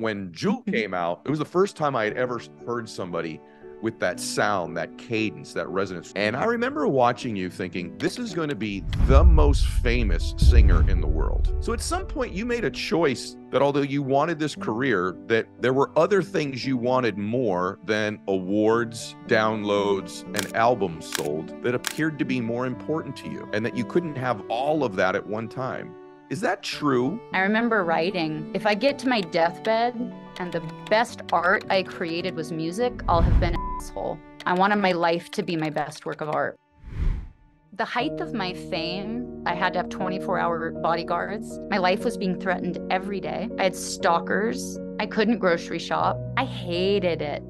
when Jewel came out, it was the first time I had ever heard somebody with that sound, that cadence, that resonance. And I remember watching you thinking, this is going to be the most famous singer in the world. So at some point you made a choice that although you wanted this career, that there were other things you wanted more than awards, downloads, and albums sold that appeared to be more important to you, and that you couldn't have all of that at one time. Is that true? I remember writing, if I get to my deathbed and the best art I created was music, I'll have been an asshole. I wanted my life to be my best work of art. The height of my fame, I had to have 24-hour bodyguards. My life was being threatened every day. I had stalkers. I couldn't grocery shop. I hated it.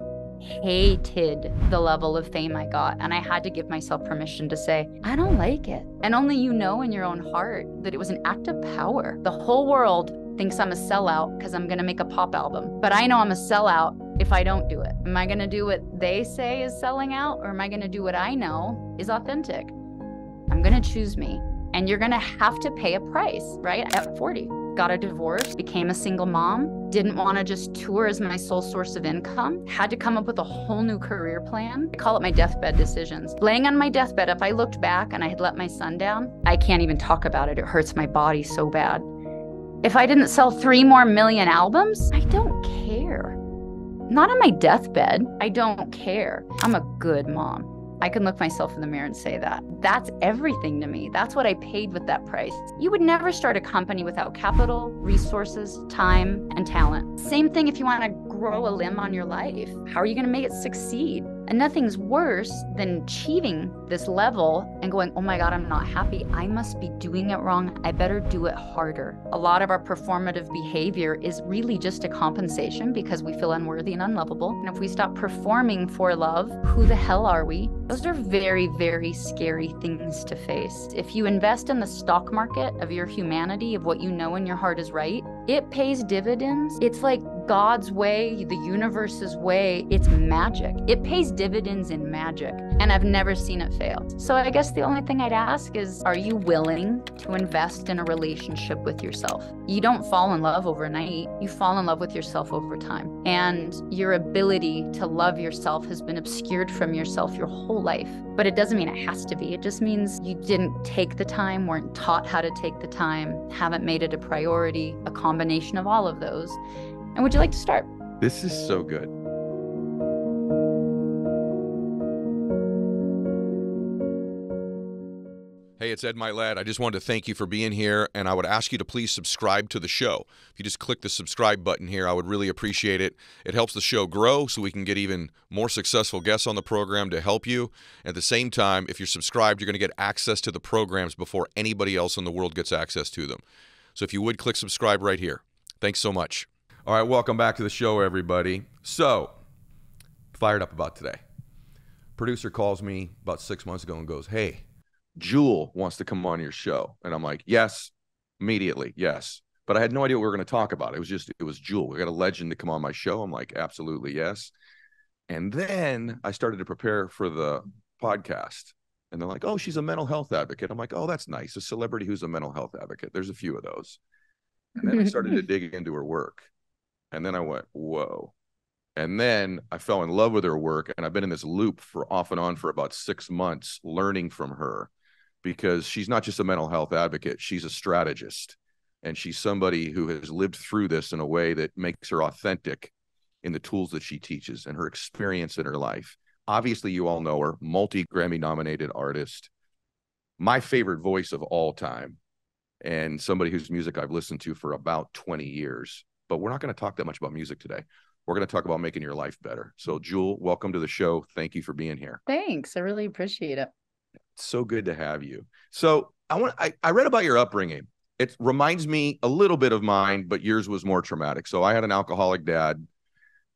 Hated the level of fame I got, and I had to give myself permission to say, I don't like it. And only you know in your own heart that it was an act of power. The whole world thinks I'm a sellout because I'm gonna make a pop album, but I know I'm a sellout if I don't do it. Am I gonna do what they say is selling out, or am I gonna do what I know is authentic? I'm gonna choose me, and you're gonna have to pay a price, right? At 40, got a divorce, became a single mom, didn't want to just tour as my sole source of income, had to come up with a whole new career plan. I call it my deathbed decisions. Laying on my deathbed, if I looked back and I had let my son down, I can't even talk about it. It hurts my body so bad. If I didn't sell 3 more million albums, I don't care. Not on my deathbed, I don't care. I'm a good mom. I can look myself in the mirror and say that. That's everything to me. That's what I paid with that price. You would never start a company without capital, resources, time, and talent. Same thing if you want to grow a limb on your life. How are you going to make it succeed? And nothing's worse than achieving this level and going, oh my God, I'm not happy. I must be doing it wrong. I better do it harder. A lot of our performative behavior is really just a compensation because we feel unworthy and unlovable. And if we stop performing for love, who the hell are we? Those are very, very scary things to face. If you invest in the stock market of your humanity, of what you know in your heart is right, it pays dividends. It's like God's way, the universe's way. It's magic. It pays dividends in magic, and I've never seen it fail. So I guess the only thing I'd ask is, are you willing to invest in a relationship with yourself? You don't fall in love overnight. You fall in love with yourself over time. And your ability to love yourself has been obscured from yourself your whole life. But it doesn't mean it has to be. It just means you didn't take the time, weren't taught how to take the time, haven't made it a priority, a combination of all of those. And would you like to start? This is so good. Hey, it's Ed Mylett. I just wanted to thank you for being here, and I would ask you to please subscribe to the show. If you just click the subscribe button here, I would really appreciate it. It helps the show grow so we can get even more successful guests on the program to help you. At the same time, if you're subscribed, you're going to get access to the programs before anybody else in the world gets access to them. So if you would, click subscribe right here. Thanks so much. All right, welcome back to the show, everybody. So, fired up about today. Producer calls me about 6 months ago and goes, hey, Jewel wants to come on your show. And I'm like, yes, immediately, yes. But I had no idea what we were going to talk about. It was Jewel. We got a legend to come on my show. I'm like, absolutely, yes. And then I started to prepare for the podcast. And they're like, oh, she's a mental health advocate. I'm like, oh, that's nice. A celebrity who's a mental health advocate. There's a few of those. And then I started to dig into her work. And then I went, whoa. And then I fell in love with her work. And I've been in this loop for off and on for about 6 months, learning from her, because she's not just a mental health advocate. She's a strategist. And she's somebody who has lived through this in a way that makes her authentic in the tools that she teaches and her experience in her life. Obviously, you all know her, multi-Grammy nominated artist, my favorite voice of all time, and somebody whose music I've listened to for about 20 years. But we're not going to talk that much about music today. We're going to talk about making your life better. So, Jewel, welcome to the show. Thank you for being here. Thanks. I really appreciate it. It's so good to have you. So I read about your upbringing. It reminds me a little bit of mine, but yours was more traumatic. So I had an alcoholic dad.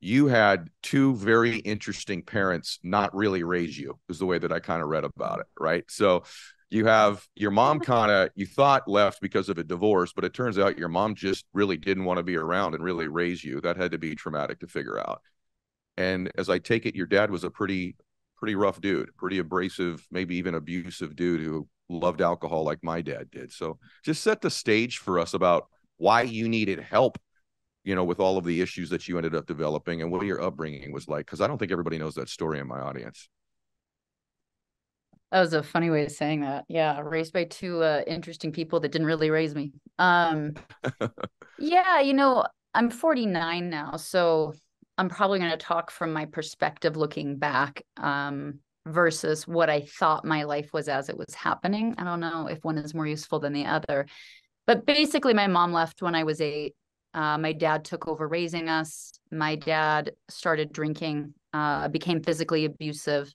You had 2 very interesting parents not really raise you, is the way that I kind of read about it, right? So you have your mom you thought left because of a divorce, but it turns out your mom just really didn't want to be around and really raise you. That had to be traumatic to figure out. And as I take it, your dad was a pretty rough dude, pretty abrasive, maybe even abusive dude who loved alcohol like my dad did. So just set the stage for us about why you needed help with all of the issues that you ended up developing, and what your upbringing was like? Because I don't think everybody knows that story in my audience. That was a funny way of saying that. Yeah, raised by two interesting people that didn't really raise me. Yeah, I'm 49 now, so I'm probably going to talk from my perspective looking back, versus what I thought my life was as it was happening. I don't know if one is more useful than the other. But basically, my mom left when I was 8. My dad took over raising us. My dad started drinking, became physically abusive.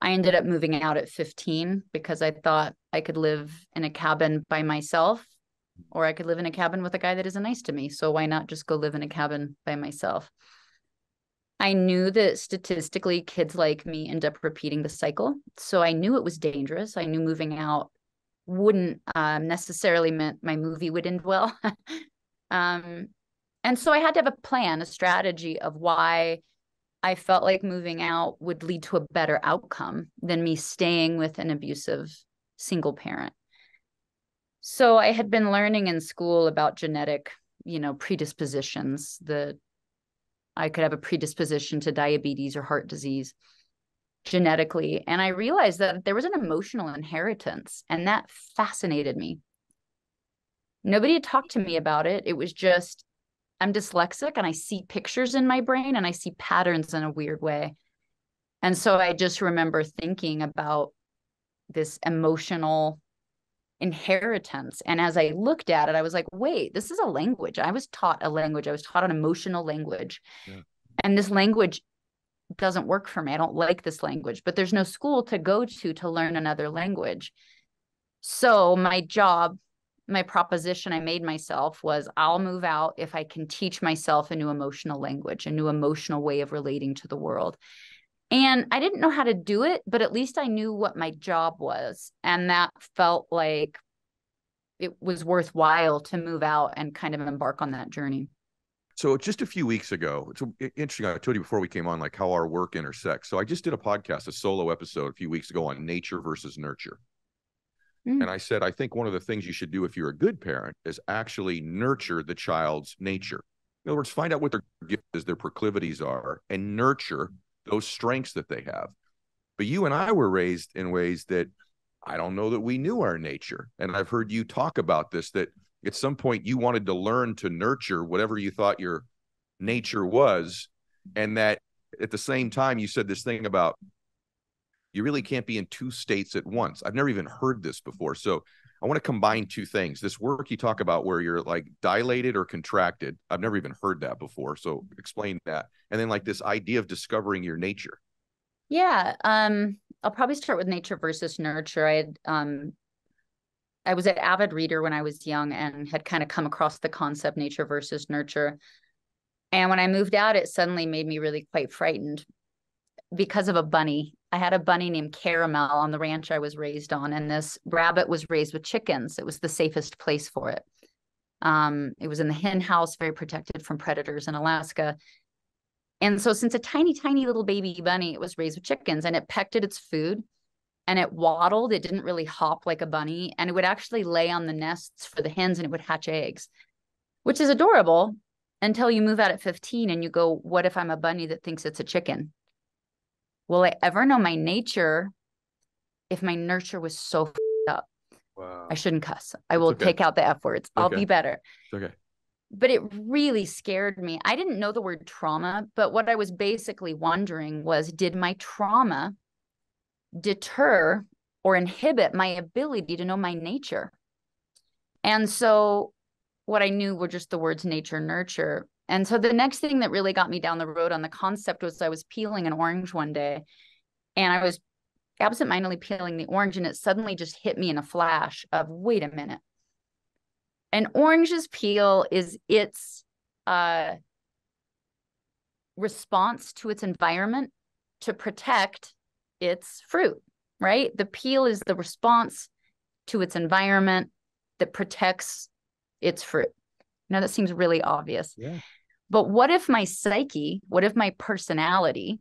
I ended up moving out at 15 because I thought I could live in a cabin by myself, or I could live in a cabin with a guy that isn't nice to me. So why not just go live in a cabin by myself? I knew that statistically kids like me end up repeating the cycle. So I knew it was dangerous. I knew moving out wouldn't necessarily meant my movie would end well. um, and so I had to have a plan, a strategy of why I felt like moving out would lead to a better outcome than me staying with an abusive single parent. So I had been learning in school about genetic, predispositions, that I could have a predisposition to diabetes or heart disease genetically. And I realized that there was an emotional inheritance, and that fascinated me. Nobody had talked to me about it. It was just, I'm dyslexic and I see pictures in my brain and I see patterns in a weird way. And so I just remember thinking about this emotional inheritance. And as I looked at it, I was like, wait, this is a language. I was taught a language. I was taught an emotional language. Yeah. And this language doesn't work for me. I don't like this language, but there's no school to go to learn another language. So my job, my proposition I made myself was, I'll move out if I can teach myself a new emotional language, a new emotional way of relating to the world. And I didn't know how to do it, but at least I knew what my job was. And that felt like it was worthwhile to move out and kind of embark on that journey. So just a few weeks ago, it's interesting. I told you before we came on, like how our work intersects. So I just did a podcast, a solo episode a few weeks ago on nature versus nurture. And I said, I think one of the things you should do if you're a good parent is actually nurture the child's nature. In other words, find out what their gift is, their proclivities are, and nurture those strengths that they have. But you and I were raised in ways that I don't know that we knew our nature. And I've heard you talk about this, that at some point you wanted to learn to nurture whatever you thought your nature was. And that at the same time, you said this thing about you really can't be in two states at once. I've never even heard this before. So I want to combine two things. This work you talk about where you're like dilated or contracted. I've never even heard that before. So explain that. And then like this idea of discovering your nature. Yeah. I'll probably start with nature versus nurture. I was an avid reader when I was young and had kind of come across the concept nature versus nurture. And when I moved out, it suddenly made me really quite frightened because of a bunny. I had a bunny named Caramel on the ranch I was raised on, and this rabbit was raised with chickens. It was the safest place for it. It was in the hen house, very protected from predators in Alaska. And so since a tiny, tiny little baby bunny, it was raised with chickens, and it pecked at its food and it waddled. It didn't really hop like a bunny, and it would actually lay on the nests for the hens and it would hatch eggs, which is adorable until you move out at 15 and you go, what if I'm a bunny that thinks it's a chicken? Will I ever know my nature if my nurture was so up? Wow. I shouldn't cuss. I will take out the F words. I'll be better. Okay. But it really scared me. I didn't know the word trauma, but what I was basically wondering was, did my trauma deter or inhibit my ability to know my nature? And so what I knew were just the words nature, nurture. And so the next thing that really got me down the road on the concept was I was peeling an orange one day, and I was absentmindedly peeling the orange, and it suddenly just hit me in a flash of, wait a minute. An orange's peel is its response to its environment to protect its fruit, right? The peel is the response to its environment that protects its fruit. Now that seems really obvious. Yeah. But what if my psyche, what if my personality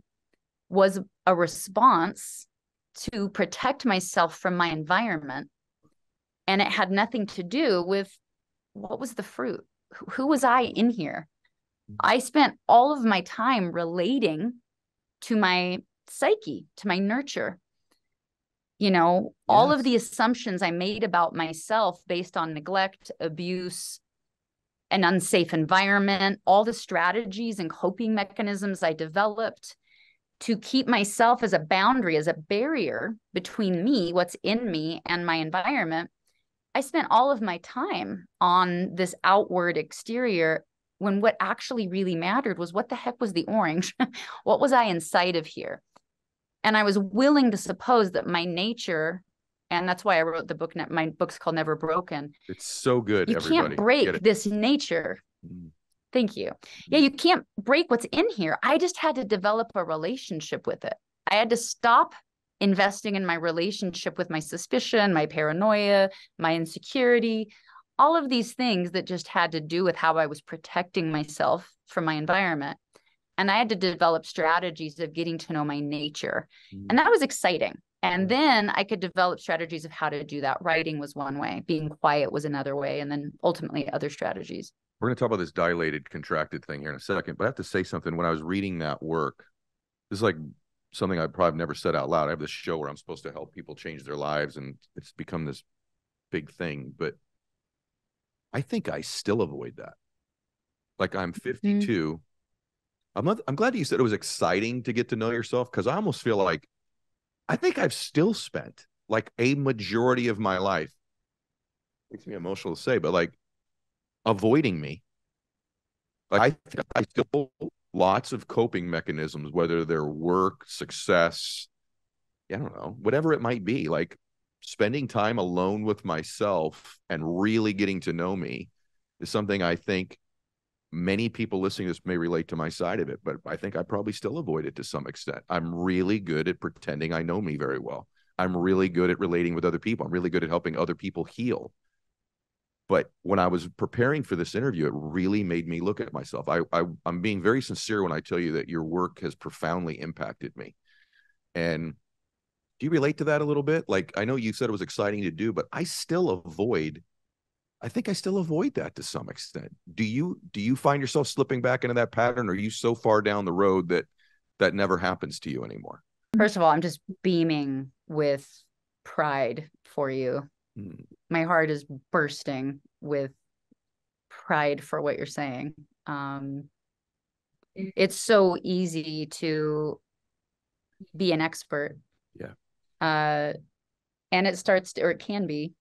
was a response to protect myself from my environment, and it had nothing to do with what was the fruit? Who was I in here? I spent all of my time relating to my psyche, to my nurture. You know, all of Yes. the assumptions I made about myself based on neglect, abuse, an unsafe environment, all the strategies and coping mechanisms I developed to keep myself as a boundary, as a barrier between me, what's in me, and my environment. I spent all of my time on this outward exterior when what actually really mattered was what the heck was the orange? What was I inside of here? And I was willing to suppose that my nature, and that's why I wrote the book, my book's called Never Broken. It's so good, You can't everybody. Get break it. this nature. Mm. Thank you. Yeah, Mm. you can't break what's in here. I just had to develop a relationship with it. I had to stop investing in my relationship with my suspicion, my paranoia, my insecurity, all of these things that just had to do with how I was protecting myself from my environment. And I had to develop strategies of getting to know my nature. And that was exciting. And then I could develop strategies of how to do that. Writing was one way, being quiet was another way, and then ultimately other strategies. We're going to talk about this dilated, contracted thing here in a second, but I have to say something. When I was reading that work, this is like something I probably never said out loud. I have this show where I'm supposed to help people change their lives, and it's become this big thing. But I think I still avoid that. Like, I'm 52. I'm glad you said it was exciting to get to know yourself, because I almost feel like I think I've still spent like a majority of my life, makes me emotional to say, but like avoiding me. Like, I still lots of coping mechanisms, whether they're work, success, I don't know, whatever it might be, like spending time alone with myself and really getting to know me is something I think many people listening to this may relate to my side of it, but I think I probably still avoid it to some extent. I'm really good at pretending I know me very well. I'm really good at relating with other people. I'm really good at helping other people heal. But when I was preparing for this interview, it really made me look at myself. I'm being very sincere when I tell you that your work has profoundly impacted me. And do you relate to that a little bit? Like, I know you said it was exciting to do, but I think I still avoid that to some extent. Do you find yourself slipping back into that pattern? Or are you so far down the road that that never happens to you anymore? First of all, I'm just beaming with pride for you. My heart is bursting with pride for what you're saying. It's so easy to be an expert. Yeah. And it starts to, or it can be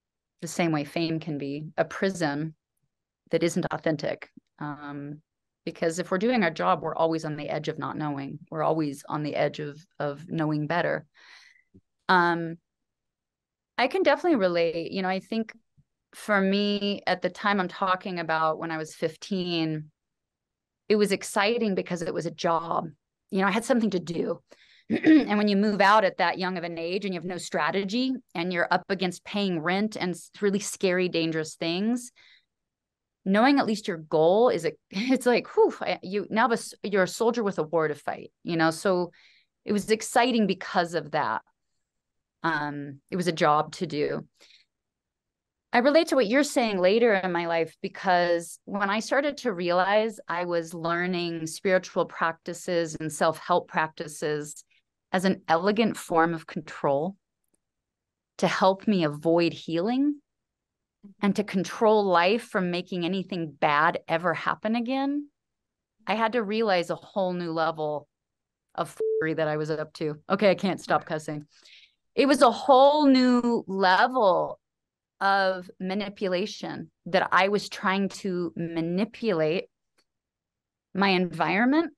the same way fame can be a prison that isn't authentic. Because if we're doing our job, we're always on the edge of not knowing. We're always on the edge of knowing better. I can definitely relate. You know, I think for me at the time I'm talking about when I was 15, it was exciting because it was a job. You know, I had something to do. And when you move out at that young of an age and you have no strategy and you're up against paying rent and really scary, dangerous things, knowing at least your goal is it's like, whew, you're a soldier with a war to fight, you know? So it was exciting because of that. It was a job to do. I relate to what you're saying later in my life, because when I started to realize I was learning spiritual practices and self-help practices as an elegant form of control to help me avoid healing and to control life from making anything bad ever happen again, I had to realize a whole new level of that I was up to. Okay, I can't stop cussing. It was a whole new level of manipulation that I was trying to manipulate my environment,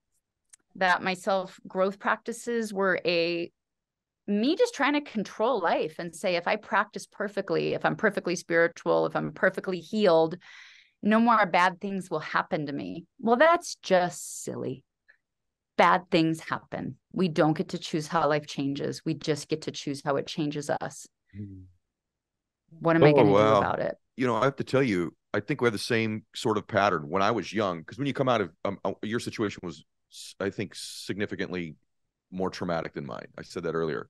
that my self-growth practices were me just trying to control life and say, if I practice perfectly, if I'm perfectly spiritual, if I'm perfectly healed, no more bad things will happen to me. Well, that's just silly. Bad things happen. We don't get to choose how life changes. We just get to choose how it changes us. What am I going to do about it? You know, I have to tell you, I think we have the same sort of pattern when I was young, because when you come out of your situation was, I think, significantly more traumatic than mine. I said that earlier.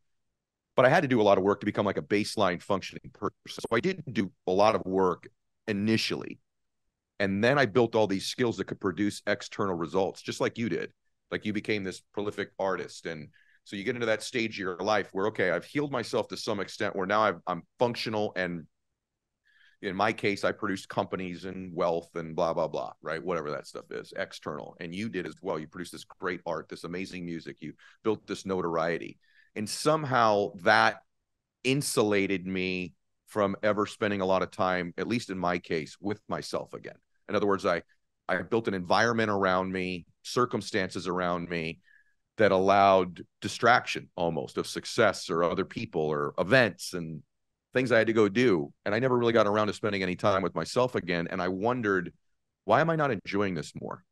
But I had to do a lot of work to become like a baseline functioning person. So I did do a lot of work initially. And then I built all these skills that could produce external results, just like you did. Like you became this prolific artist. And so you get into that stage of your life where, okay, I've healed myself to some extent, where now I'm functional. And in my case, I produced companies and wealth and blah, blah, blah, right? Whatever that stuff is, external. And you did as well. You produced this great art, this amazing music. You built this notoriety. And somehow that insulated me from ever spending a lot of time, at least in my case, with myself again. In other words, I built an environment around me, circumstances around me that allowed distraction almost of success or other people or events and things I had to go do. And I never really got around to spending any time with myself again. And I wondered, why am I not enjoying this more?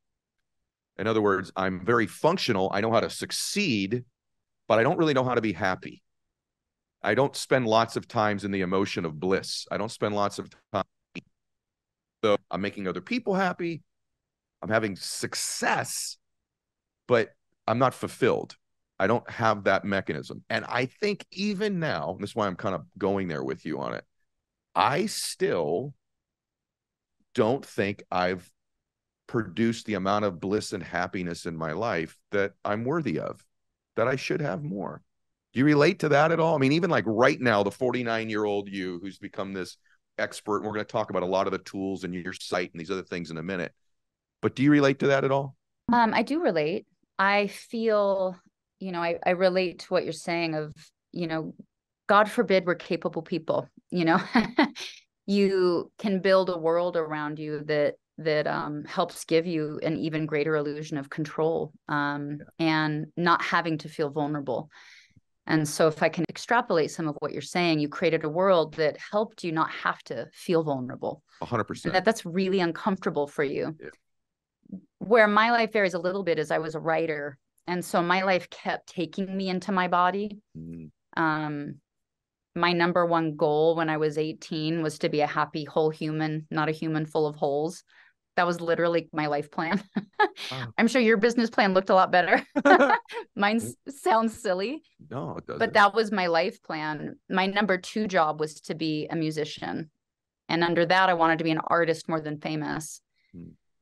In other words, I'm very functional. I know how to succeed, but I don't really know how to be happy. I don't spend lots of times in the emotion of bliss. I don't spend lots of time. So I'm making other people happy. I'm having success, but I'm not fulfilled. I don't have that mechanism. And I think even now, and this is why I'm kind of going there with you on it, I still don't think I've produced the amount of bliss and happiness in my life that I'm worthy of, that I should have more. Do you relate to that at all? I mean, even like right now, the 49-year-old you who's become this expert, and we're going to talk about a lot of the tools in your site and these other things in a minute. But do you relate to that at all? I do relate. I feel, I relate to what you're saying of, God forbid we're capable people, you can build a world around you that helps give you an even greater illusion of control, and not having to feel vulnerable. And so if I can extrapolate some of what you're saying, you created a world that helped you not have to feel vulnerable. 100%. And that's really uncomfortable for you. Yeah. Where my life varies a little bit is I was a writer. And so my life kept taking me into my body. My number one goal when I was 18 was to be a happy, whole human, not a human full of holes. That was literally my life plan. I'm sure your business plan looked a lot better. Mine sounds silly. No, it doesn't. But that was my life plan. My number two job was to be a musician. And under that, I wanted to be an artist more than famous.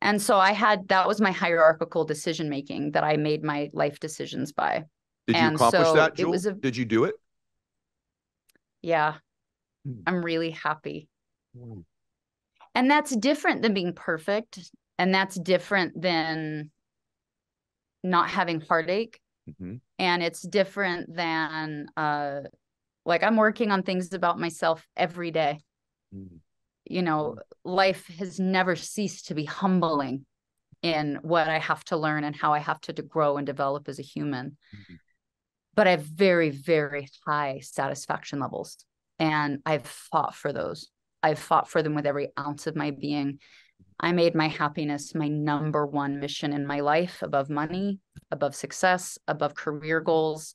And so that was my hierarchical decision making that I made my life decisions by. Did you accomplish that, Jewel? Did you do it? Yeah. I'm really happy. And that's different than being perfect. And that's different than not having heartache. And it's different than, like, I'm working on things about myself every day. Life has never ceased to be humbling in what I have to learn and how I have to grow and develop as a human. But I have very, very high satisfaction levels. And I've fought for those. I've fought for them with every ounce of my being. I made my happiness my number one mission in my life, above money, above success, above career goals.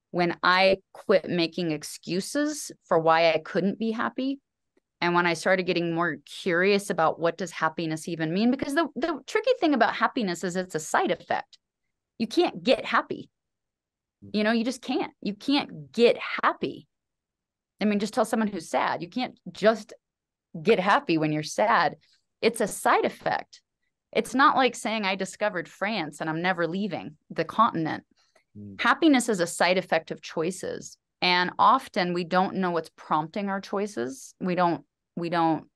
When I quit making excuses for why I couldn't be happy, and when I started getting more curious about what does happiness even mean, because the tricky thing about happiness is it's a side effect. You can't get happy. You just can't. You can't get happy. I mean, just tell someone who's sad. You can't just get happy when you're sad. It's a side effect. It's not like saying I discovered France and I'm never leaving the continent. Happiness is a side effect of choices. And often we don't know what's prompting our choices. We don't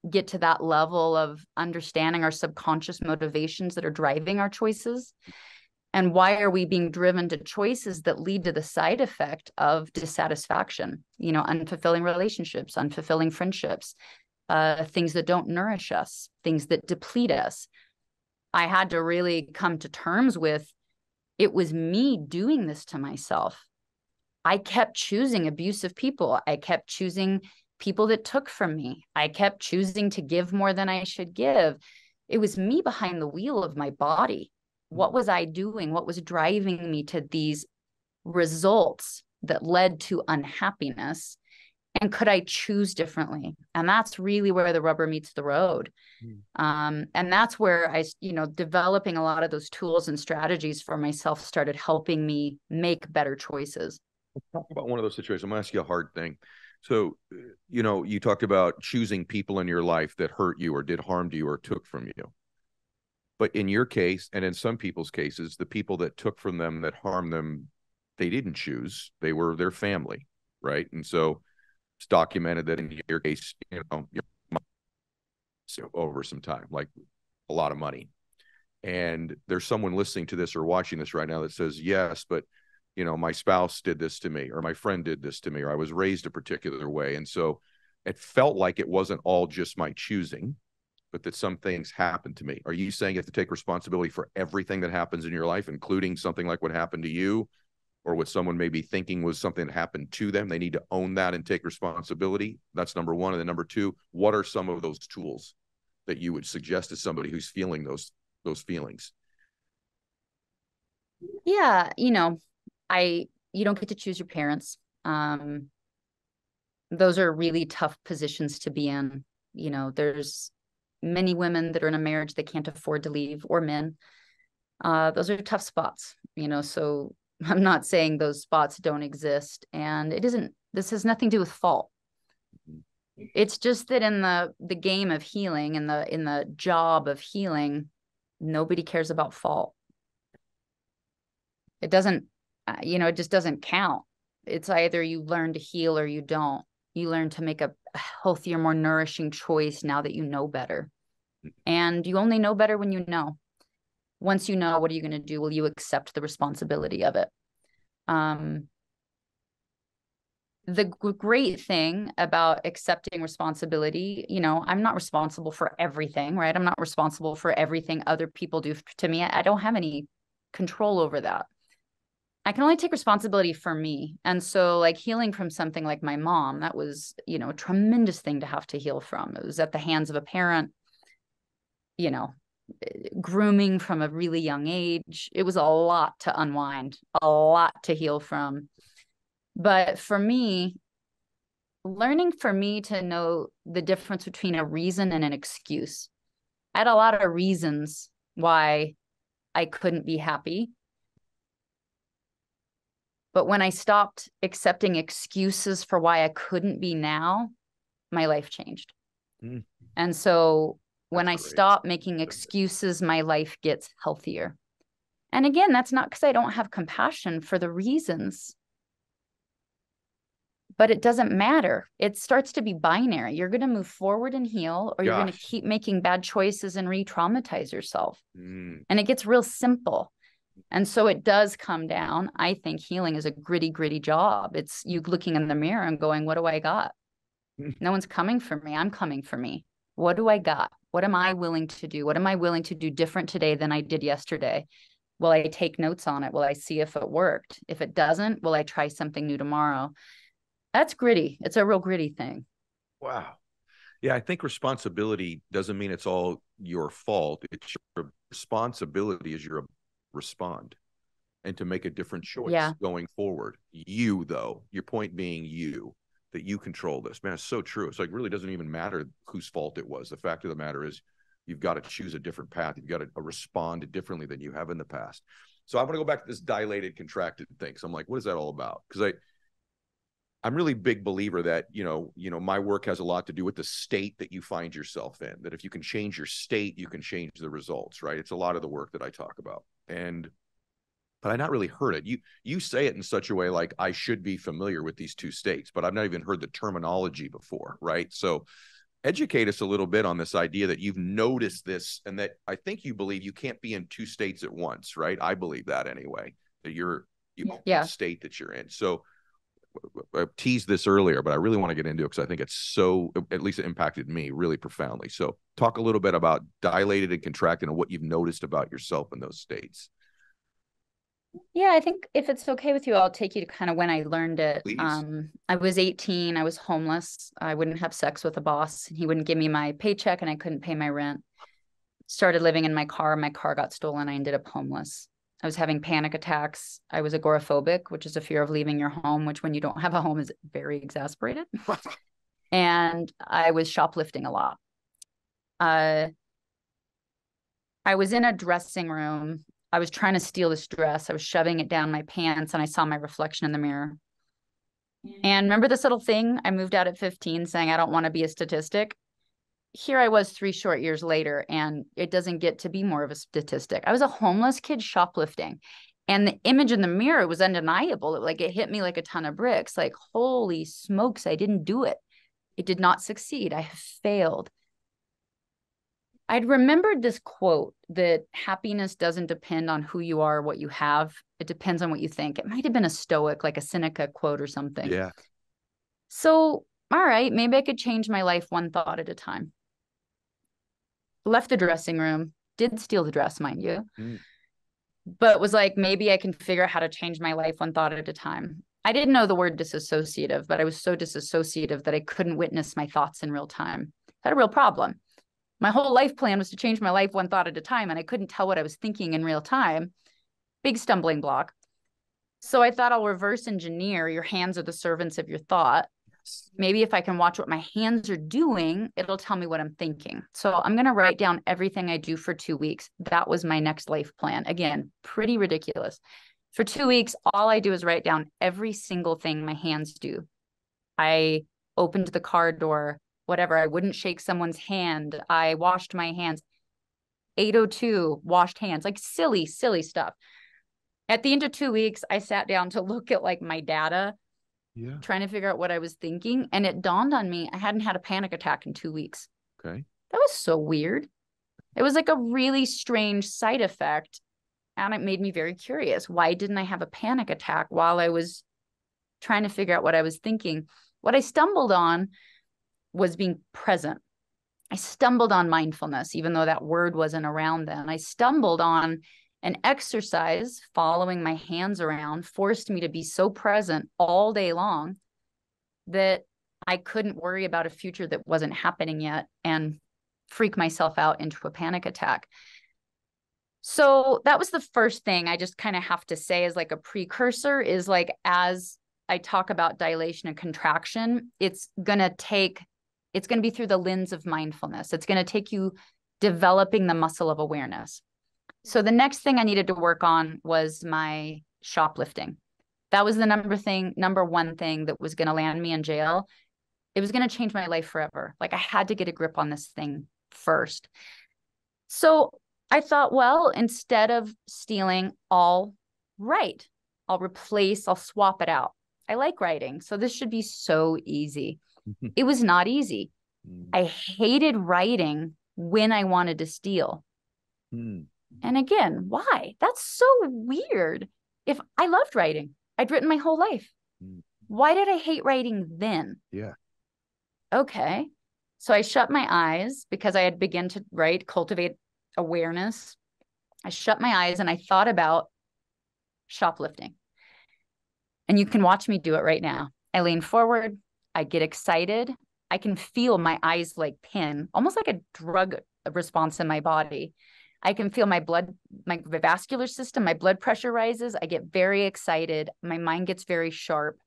get to that level of understanding our subconscious motivations that are driving our choices. And why are we being driven to choices that lead to the side effect of dissatisfaction, unfulfilling relationships, unfulfilling friendships, things that don't nourish us, things that deplete us. I had to really come to terms with, it was me doing this to myself. I kept choosing abusive people. I kept choosing people that took from me. I kept choosing to give more than I should give. It was me behind the wheel of my body. What was I doing? What was driving me to these results that led to unhappiness? And could I choose differently? And that's really where the rubber meets the road. And that's where developing a lot of those tools and strategies for myself started helping me make better choices. Let's talk about one of those situations. I'm going to ask you a hard thing. So, you talked about choosing people in your life that hurt you or did harm to you or took from you. But in your case, and in some people's cases, the people that took from them, that harmed them, they didn't choose. They were their family, right? And so it's documented that in your case, your mom, over some time, like a lot of money. And there's someone listening to this or watching this right now that says, yes, but my spouse did this to me, or my friend did this to me, or I was raised a particular way. And so it felt like it wasn't all just my choosing, but that some things happened to me. Are you saying you have to take responsibility for everything that happens in your life, including something like what happened to you, or what someone may be thinking was something that happened to them? They need to own that and take responsibility. That's number one. And then number two, what are some of those tools that you would suggest to somebody who's feeling those feelings? Yeah, you don't get to choose your parents. Those are really tough positions to be in. There's many women that are in a marriage that can't afford to leave, or men. Those are tough spots, so I'm not saying those spots don't exist. And this has nothing to do with fault. It's just that in the game of healing, in the job of healing, nobody cares about fault. It doesn't, it just doesn't count. It's either you learn to heal or you don't. You learn to make a healthier, more nourishing choice now that you know better. And you only know better when you know. Once you know, what are you going to do? Will you accept the responsibility of it? The great thing about accepting responsibility, I'm not responsible for everything, right? I'm not responsible for everything other people do to me. I don't have any control over that. I can only take responsibility for me. And so like healing from something like my mom, that was, a tremendous thing to have to heal from. It was at the hands of a parent, grooming from a really young age. It was a lot to unwind, a lot to heal from. But for me, learning for me to know the difference between a reason and an excuse. I had a lot of reasons why I couldn't be happy. But when I stopped accepting excuses for why I couldn't be now, my life changed. Mm. And so when I stop making excuses, my life gets healthier. And again, that's not because I don't have compassion for the reasons, but it doesn't matter. It starts to be binary. You're going to move forward and heal, or you're going to keep making bad choices and re-traumatize yourself. And it gets real simple. And so it does come down. I think healing is a gritty job. It's you looking in the mirror and going, what do I got? No one's coming for me. I'm coming for me. What do I got? What am I willing to do? What am I willing to do different today than I did yesterday? Will I take notes on it? Will I see if it worked? If it doesn't, will I try something new tomorrow? That's gritty. It's a real gritty thing. Wow. Yeah, I think responsibility doesn't mean it's all your fault. It's your responsibility as you respond and to make a different choice going forward. You, though, your point being that you control this. Man, it's so true. It's like really doesn't even matter whose fault it was. The fact of the matter is you've got to choose a different path. You've got to respond differently than you have in the past. So I want to go back to this dilated, contracted thing. So I'm like, what is that all about? Because I'm really a big believer that, my work has a lot to do with the state that you find yourself in, that if you can change your state, you can change the results, right? It's a lot of the work that I talk about. But I not really heard it. You say it in such a way like I should be familiar with these two states, but I've not even heard the terminology before, right? So educate us a little bit on this idea that you've noticed this and that I think you believe you can't be in two states at once, right? I believe that anyway, that you state that you're in. So I teased this earlier, but I really want to get into it because I think it's so, at least it impacted me really profoundly. So talk a little bit about dilated and contracted and what you've noticed about yourself in those states. Yeah, I think if it's okay with you, I'll take you to kind of when I learned it. I was 18. I was homeless. I wouldn't have sex with a boss. He wouldn't give me my paycheck and I couldn't pay my rent. Started living in my car. My car got stolen. I ended up homeless. I was having panic attacks. I was agoraphobic, which is a fear of leaving your home, which when you don't have a home is very exasperated. And I was shoplifting a lot. I was in a dressing room. I was trying to steal this dress. I was shoving it down my pants and I saw my reflection in the mirror. And remember this little thing? I moved out at 15 saying I don't want to be a statistic. Here I was 3 short years later, and it doesn't get to be more of a statistic. I was a homeless kid shoplifting. And the image in the mirror was undeniable. It hit me like a ton of bricks. Like, holy smokes, I didn't do it. It did not succeed. I have failed. I'd remembered this quote that happiness doesn't depend on who you are, or what you have. It depends on what you think. It might have been a Stoic, like a Seneca quote or something. Yeah. So, all right, maybe I could change my life one thought at a time. Left the dressing room, did steal the dress, mind you, but was like, maybe I can figure out how to change my life one thought at a time. I didn't know the word disassociative, but I was so disassociative that I couldn't witness my thoughts in real time. I had a real problem. My whole life plan was to change my life one thought at a time, and I couldn't tell what I was thinking in real time. Big stumbling block. So I thought I'll reverse engineer. Your hands are the servants of your thought. Maybe if I can watch what my hands are doing, it'll tell me what I'm thinking. So I'm going to write down everything I do for 2 weeks. That was my next life plan. Again, pretty ridiculous. For 2 weeks, all I do is write down every single thing my hands do. I opened the car door, whatever. I wouldn't shake someone's hand. I washed my hands. 8:02, washed hands, like silly stuff. At the end of 2 weeks, I sat down to look at like my data, trying to figure out what I was thinking. And it dawned on me, I hadn't had a panic attack in 2 weeks. Okay. That was so weird. It was like a really strange side effect. And it made me very curious. Why didn't I have a panic attack while I was trying to figure out what I was thinking? What I stumbled on was being present. I stumbled on mindfulness, even though that word wasn't around then. I stumbled on an exercise, following my hands around, forced me to be so present all day long that I couldn't worry about a future that wasn't happening yet and freak myself out into a panic attack. So that was the first thing I just kind of have to say as like a precursor is like, as I talk about dilation and contraction, it's going to be through the lens of mindfulness. It's going to take you developing the muscle of awareness. So the next thing I needed to work on was my shoplifting. That was the number one thing that was going to land me in jail. It was going to change my life forever. Like I had to get a grip on this thing first. So I thought, well, instead of stealing, I'll write. I'll swap it out. I like writing, so this should be so easy. It was not easy. I hated writing when I wanted to steal. And again, why? That's so weird. If I loved writing, I'd written my whole life. Why did I hate writing then? Yeah. Okay. So I shut my eyes because I had begun to cultivate awareness. I shut my eyes and I thought about shoplifting. And you can watch me do it right now. I lean forward. I get excited. I can feel my eyes like pin, almost like a drug response in my body. I can feel my vascular system, my blood pressure rises. I get very excited. My mind gets very sharp.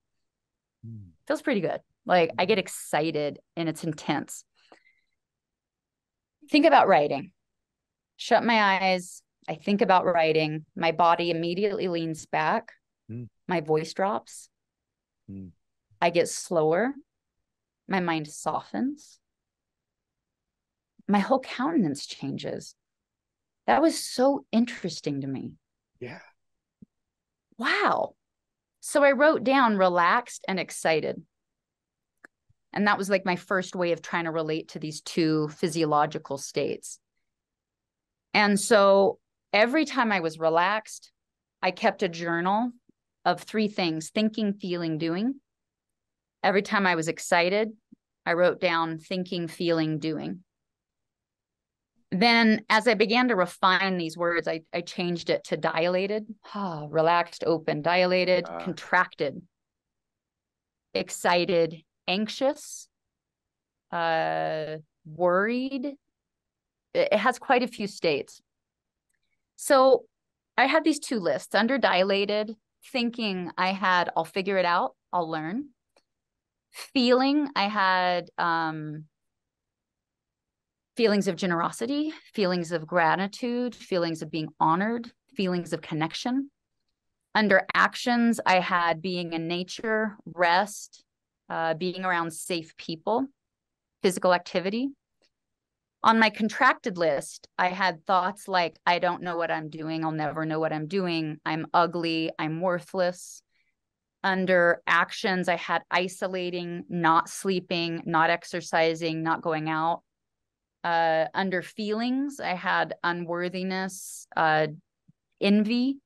Feels pretty good. Like I get excited and it's intense. Think about writing. Shut my eyes. I think about writing. My body immediately leans back. My voice drops. I get slower. My mind softens. My whole countenance changes. That was so interesting to me. Yeah. Wow. So I wrote down relaxed and excited. And that was like my first way of trying to relate to these two physiological states. And so every time I was relaxed, I kept a journal of 3 things: thinking, feeling, doing. Every time I was excited, I wrote down thinking, feeling, doing. Then as I began to refine these words, I changed it to dilated, relaxed, open, dilated, contracted, excited, anxious, worried. It has quite a few states. So I had these 2 lists. Under dilated, thinking, I had, I'll figure it out, I'll learn. Feeling, I had feelings of generosity, feelings of gratitude, feelings of being honored, feelings of connection. Under actions, I had being in nature, rest, being around safe people, physical activity. On my contracted list, I had thoughts like, I don't know what I'm doing. I'll never know what I'm doing. I'm ugly. I'm worthless. Under actions, I had isolating, not sleeping, not exercising, not going out. Under feelings, I had unworthiness, envy,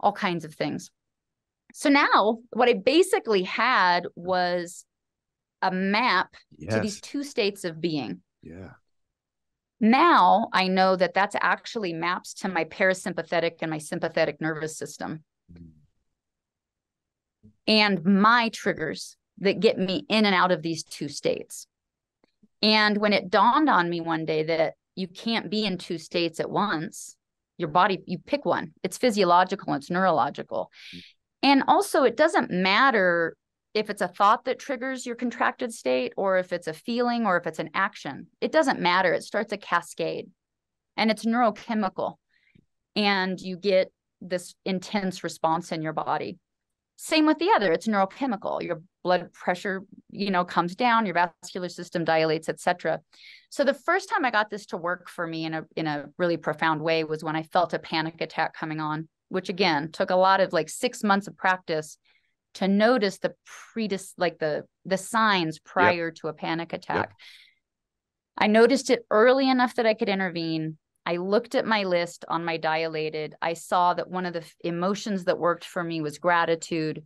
all kinds of things. So now what I basically had was a map to these two states of being. Yeah. Now I know that that's actually maps to my parasympathetic and my sympathetic nervous system. And my triggers that get me in and out of these two states. And when it dawned on me one day that you can't be in two states at once, your body, you pick one. It's physiological, it's neurological. And also, it doesn't matter if it's a thought that triggers your contracted state, or if it's a feeling, or if it's an action. It doesn't matter. It starts a cascade, and it's neurochemical. And you get this intense response in your body. Same with the other. It's neurochemical. Your blood pressure, comes down, your vascular system dilates, etc. So the first time I got this to work for me in a really profound way was when I felt a panic attack coming on, which again took a lot of 6 months of practice to notice the signs prior to a panic attack. Yep. I noticed it early enough that I could intervene. I looked at my list on my dilated. I saw that one of the emotions that worked for me was gratitude.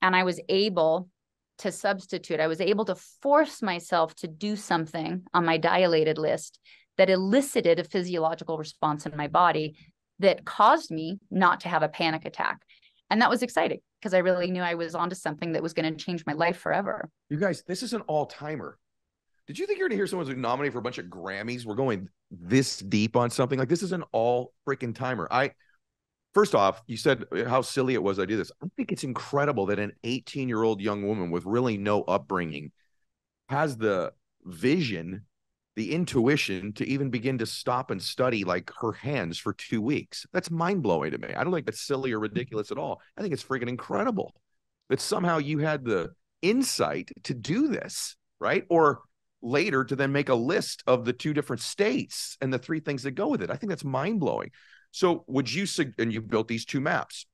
And I was able to substitute. I was able to force myself to do something on my dilated list that elicited a physiological response in my body that caused me not to have a panic attack. And that was exciting because I really knew I was onto something that was going to change my life forever. You guys, this is an all-timer. Did you think you're going to hear someone's nominated for a bunch of Grammys? We're going this deep on something like this is an all freaking timer. First off, you said how silly it was I do this. I think it's incredible that an 18-year-old young woman with really no upbringing has the vision, the intuition to even begin to stop and study her hands for 2 weeks. That's mind-blowing to me. I don't think that's silly or ridiculous at all. I think it's freaking incredible that somehow you had the insight to do this, right? Or later to then make a list of the two different states and the three things that go with it. I think that's mind-blowing. So would you, and you built these two maps,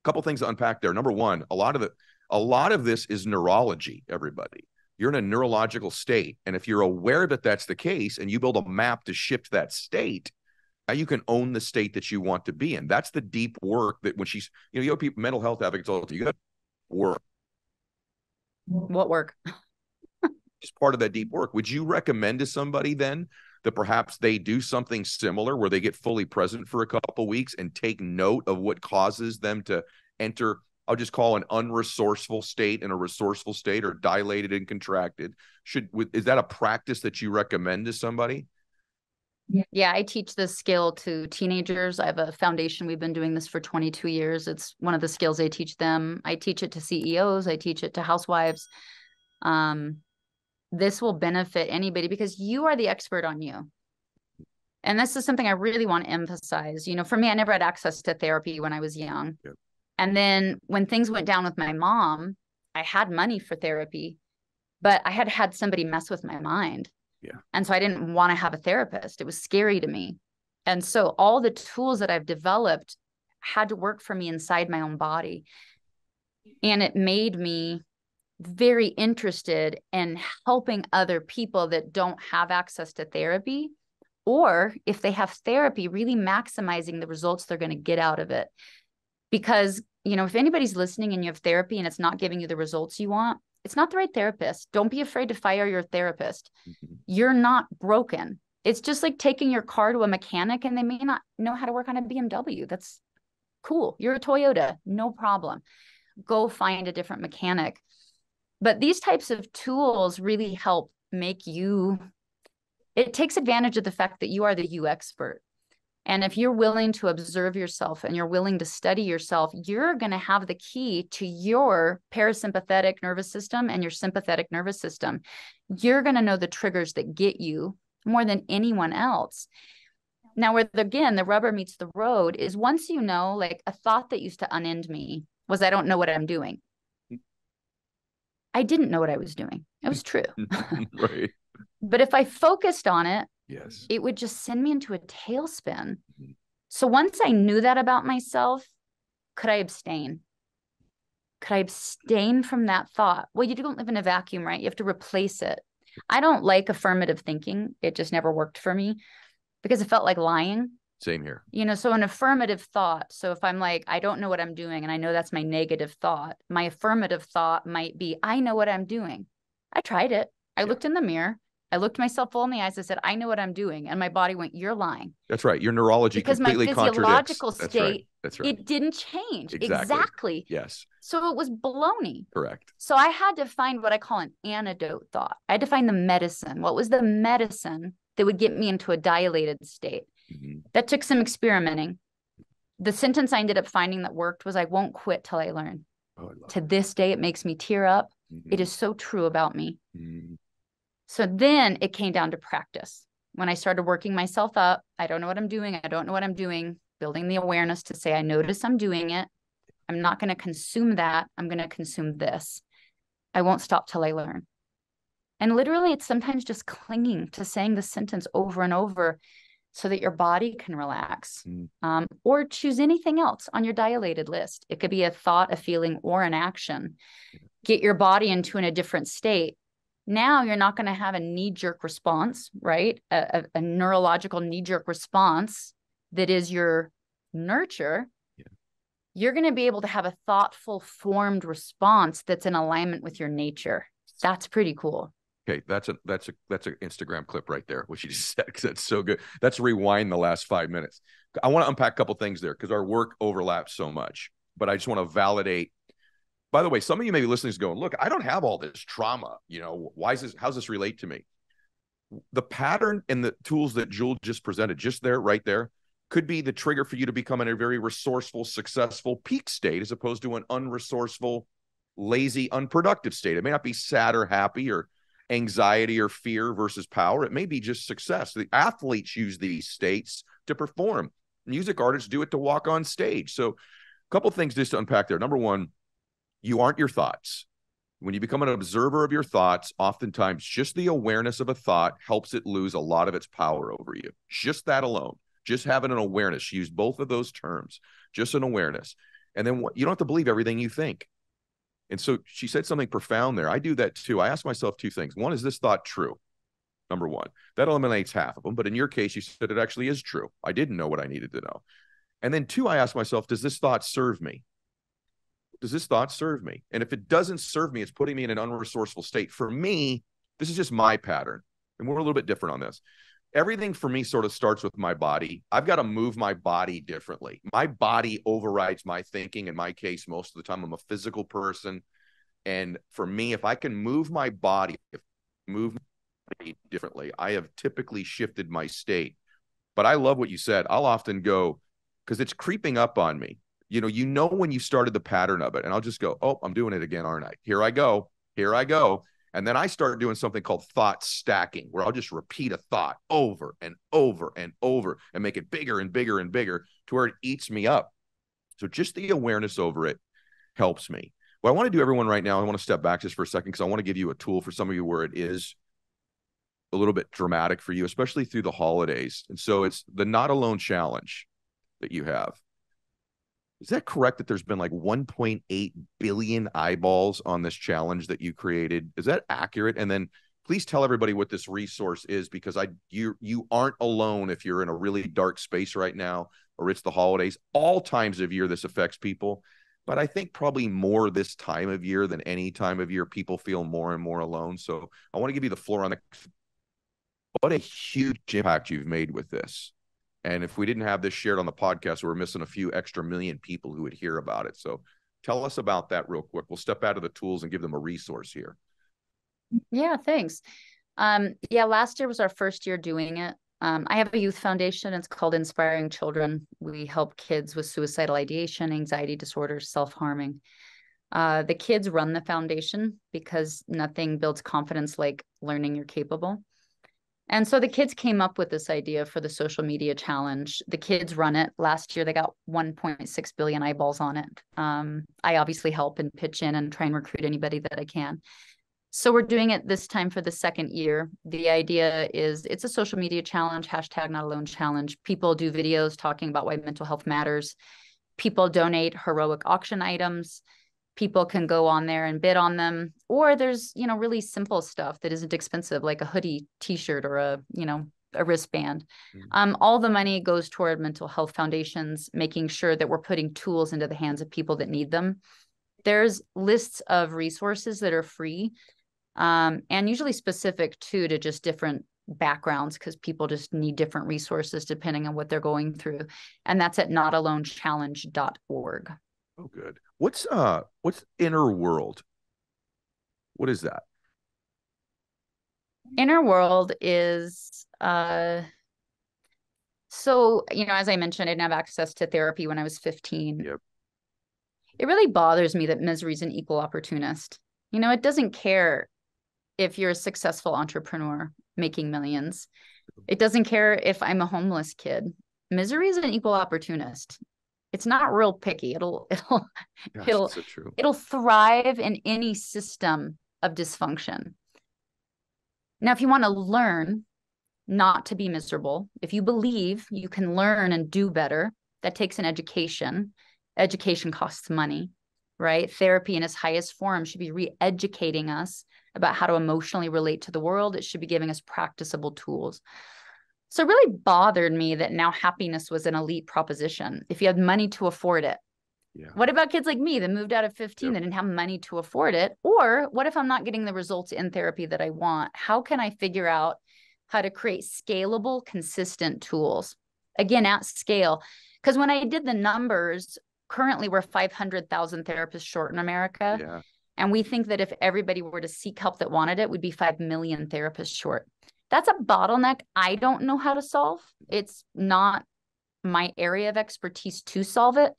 a couple things to unpack there. Number one, a lot of this is neurology, everybody. You're in a neurological state. And if you're aware that that's the case and you build a map to shift that state, now you can own the state that you want to be in. That's the deep work that when she's, you have people, mental health advocates, all the time, you got to work. What work? Just part of that deep work. Would you recommend to somebody then that perhaps they do something similar where they get fully present for a couple of weeks and take note of what causes them to enter, I'll just call an unresourceful state and a resourceful state, or dilated and contracted? Is that a practice that you recommend to somebody? Yeah, I teach this skill to teenagers. I have a foundation. We've been doing this for 22 years. It's one of the skills I teach them. I teach it to CEOs. I teach it to housewives. This will benefit anybody because you are the expert on you. And this is something I really want to emphasize. For me, I never had access to therapy when I was young. Yep. And then when things went down with my mom, I had money for therapy, but I had somebody mess with my mind. Yeah. And so I didn't want to have a therapist. It was scary to me. And so all the tools that I've developed had to work for me inside my own body. And it made me very interested in helping other people that don't have access to therapy, or if they have therapy, really maximizing the results they're going to get out of it. Because, if anybody's listening and you have therapy and it's not giving you the results you want, it's not the right therapist. Don't be afraid to fire your therapist. Mm-hmm. You're not broken. It's just like taking your car to a mechanic and they may not know how to work on a BMW. That's cool. You're a Toyota, no problem. Go find a different mechanic. But these types of tools really help make it takes advantage of the fact that you are the you expert. And if you're willing to observe yourself and you're willing to study yourself, you're going to have the key to your parasympathetic nervous system and your sympathetic nervous system. You're going to know the triggers that get you more than anyone else. Now, where again, the rubber meets the road is once you know, like a thought that used to unend me was, I don't know what I'm doing. I didn't know what I was doing. It was true. Right. But if I focused on it, yes, it would just send me into a tailspin. So once I knew that about myself, could I abstain? Could I abstain from that thought? Well, you don't live in a vacuum, right? You have to replace it. I don't like affirmative thinking. It just never worked for me because it felt like lying. Same here. You know, so an affirmative thought. So if I'm like, I don't know what I'm doing, and I know that's my negative thought, my affirmative thought might be, I know what I'm doing. I tried it. I looked in the mirror. I looked myself full in the eyes. I said, I know what I'm doing. And my body went, you're lying. That's right. Your neurology Because my completely physiological contradicts. state, That's right. it didn't change. Exactly. Yes. So it was baloney. Correct. So I had to find what I call an antidote thought. I had to find the medicine. What was the medicine that would get me into a dilated state? That took some experimenting. The sentence I ended up finding that worked was, I won't quit till I learn. To this day, it makes me tear up. It is so true about me. So then it came down to practice. When I started working myself up, I don't know what I'm doing. I don't know what I'm doing. Building the awareness to say, I notice I'm doing it. I'm not going to consume that. I'm going to consume this. I won't stop till I learn. And literally, it's sometimes just clinging to saying the sentence over and over so that your body can relax, or choose anything else on your dilated list. It could be a thought, a feeling, or an action. Get your body into a different state. Now you're not going to have a knee-jerk response, right? A neurological knee-jerk response that is your nurture. You're going to be able to have a thoughtful, formed response that's in alignment with your nature. That's pretty cool. Okay, that's an Instagram clip right there, what you just said, because that's so good. Let's rewind the last 5 minutes. I want to unpack a couple things there because our work overlaps so much, but I just want to validate. By the way, some of you may be listening to going, look, I don't have all this trauma. You know, how's this relate to me? The pattern and the tools that Jewel just presented, just there, right there, could be the trigger for you to become in a very resourceful, successful peak state, as opposed to an unresourceful, lazy, unproductive state. It may not be sad or happy or anxiety or fear versus power. It may be just success. The athletes use these states to perform. Music artists do it to walk on stage. So a couple things just to unpack there. Number one, you aren't your thoughts. When you become an observer of your thoughts, oftentimes just the awareness of a thought helps it lose a lot of its power over you. Just that alone. Just having an awareness. Use both of those terms. Just an awareness. And then you don't have to believe everything you think. And so she said something profound there. I do that too. I ask myself two things. One, is this thought true? Number one. That eliminates half of them. But in your case, you said it actually is true. I didn't know what I needed to know. And then two, I ask myself, does this thought serve me? Does this thought serve me? And if it doesn't serve me, it's putting me in an unresourceful state. For me, this is just my pattern. And we're a little bit different on this. Everything for me sort of starts with my body. I've got to move my body differently. My body overrides my thinking. In my case, most of the time, I'm a physical person. And for me, if I can move my body differently, I have typically shifted my state. But I love what you said. I'll often go, because it's creeping up on me. You know when you started the pattern of it, and I'll just go, oh, I'm doing it again, aren't I? Here I go. And then I start doing something called thought stacking, where I'll just repeat a thought over and over and over and make it bigger and bigger and bigger to where it eats me up. So just the awareness over it helps me. What I want to do, everyone, right now, I want to step back just for a second because I want to give you a tool for some of you where it is a little bit dramatic for you, especially through the holidays. And so it's the Not Alone challenge that you have. Is that correct that there's been like 1.8 billion eyeballs on this challenge that you created? Is that accurate? And then please tell everybody what this resource is, because you aren't alone if you're in a really dark space right now, or it's the holidays. All times of year this affects people, but I think probably more this time of year than any time of year, people feel more and more alone. So I want to give you the floor on what a huge impact you've made with this. And if we didn't have this shared on the podcast, we're missing a few extra million people who would hear about it. So tell us about that real quick. We'll step out of the tools and give them a resource here. Yeah, thanks. Last year was our first year doing it. I have a youth foundation. It's called Inspiring Children. We help kids with suicidal ideation, anxiety disorders, self-harming. The kids run the foundation because nothing builds confidence like learning you're capable. And so the kids came up with this idea for the social media challenge. The kids run it. Last year, they got 1.6 billion eyeballs on it. I obviously help and pitch in and try and recruit anybody that I can. So we're doing it this time for the second year. The idea is it's a social media challenge, hashtag not alone challenge. People do videos talking about why mental health matters. People donate heroic auction items. People can go on there and bid on them. Or there's, really simple stuff that isn't expensive, like a hoodie, t-shirt, or a wristband. All the money goes toward mental health foundations, making sure that we're putting tools into the hands of people that need them. There's lists of resources that are free, and usually specific to just different backgrounds, because people just need different resources depending on what they're going through. And that's at notalonechallenge.org. Oh, good. What's Inner World? What is that? Inner World is, so, as I mentioned, I didn't have access to therapy when I was 15. Yep. It really bothers me that misery is an equal opportunist. It doesn't care if you're a successful entrepreneur making millions. It doesn't care if I'm a homeless kid. Misery is an equal opportunist. It's not real picky. It'll So true. It'll thrive in any system of dysfunction. Now, if you want to learn not to be miserable, if you believe you can learn and do better, that takes an education. Education costs money, right? Therapy in its highest form should be re-educating us about how to emotionally relate to the world. It should be giving us practicable tools. So it really bothered me that now happiness was an elite proposition if you had money to afford it. Yeah. What about kids like me that moved out at 15 that didn't have money to afford it? Or what if I'm not getting the results in therapy that I want? How can I figure out how to create scalable, consistent tools? Again, at scale. Because when I did the numbers, currently we're 500,000 therapists short in America. Yeah. And we think that if everybody were to seek help that wanted it, we'd be 5 million therapists short. That's a bottleneck I don't know how to solve. It's not my area of expertise to solve it.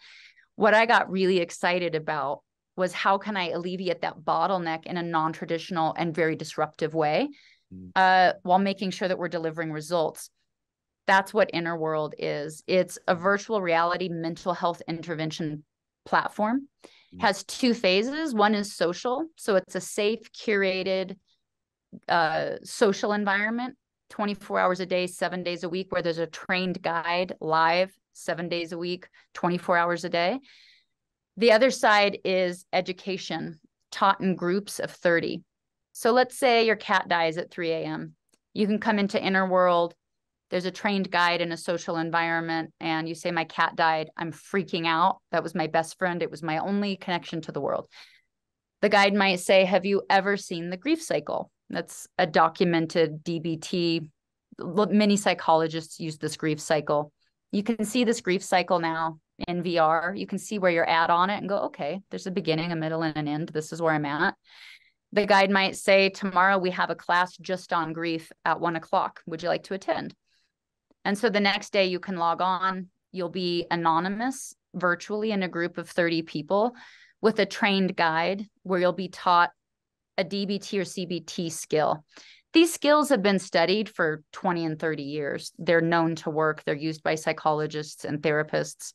What I got really excited about was how can I alleviate that bottleneck in a non-traditional and very disruptive way, while making sure that we're delivering results. That's what Inner World is. It's a virtual reality mental health intervention platform. It has 2 phases. One is social. So it's a safe, curated, social environment, 24 hours a day, 7 days a week, where there's a trained guide live 7 days a week, 24 hours a day. The other side is education, taught in groups of 30. So let's say your cat dies at 3 a.m. You can come into Inner World. There's a trained guide in a social environment, and you say, my cat died. I'm freaking out. That was my best friend. It was my only connection to the world. The guide might say, have you ever seen the grief cycle? That's a documented DBT. Many psychologists use this grief cycle. You can see this grief cycle now in VR. You can see where you're at on it and go, okay, there's a beginning, a middle, and an end. This is where I'm at. The guide might say, tomorrow we have a class just on grief at 1 o'clock. Would you like to attend? And so the next day you can log on. You'll be anonymous virtually in a group of 30 people with a trained guide where you'll be taught a DBT or CBT skill. These skills have been studied for 20 and 30 years. They're known to work. They're used by psychologists and therapists.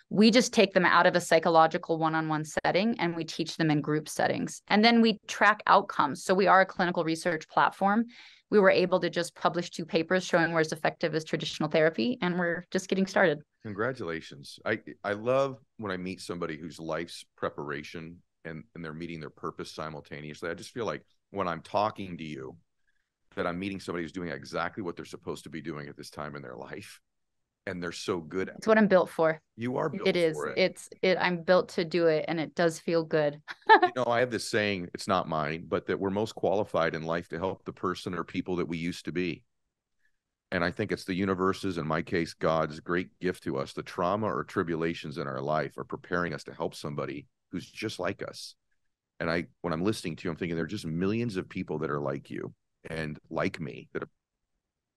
We just take them out of a psychological one-on-one setting and we teach them in group settings. And then we track outcomes. So we are a clinical research platform. We were able to just publish 2 papers showing we're as effective as traditional therapy, and we're just getting started. Congratulations. I love when I meet somebody whose life's preparation and they're meeting their purpose simultaneously. I just feel like when I'm talking to you, that I'm meeting somebody who's doing exactly what they're supposed to be doing at this time in their life. And they're so good at it. It's what I'm built for. You are built It is. for it. I'm built to do it, and it does feel good. I have this saying, it's not mine, but that we're most qualified in life to help the person or people that we used to be. And I think it's the universe's, in my case, God's great gift to us. The trauma or tribulations in our life are preparing us to help somebody who's just like us. And when I'm listening to you, I'm thinking there are just millions of people that are like you and like me that have,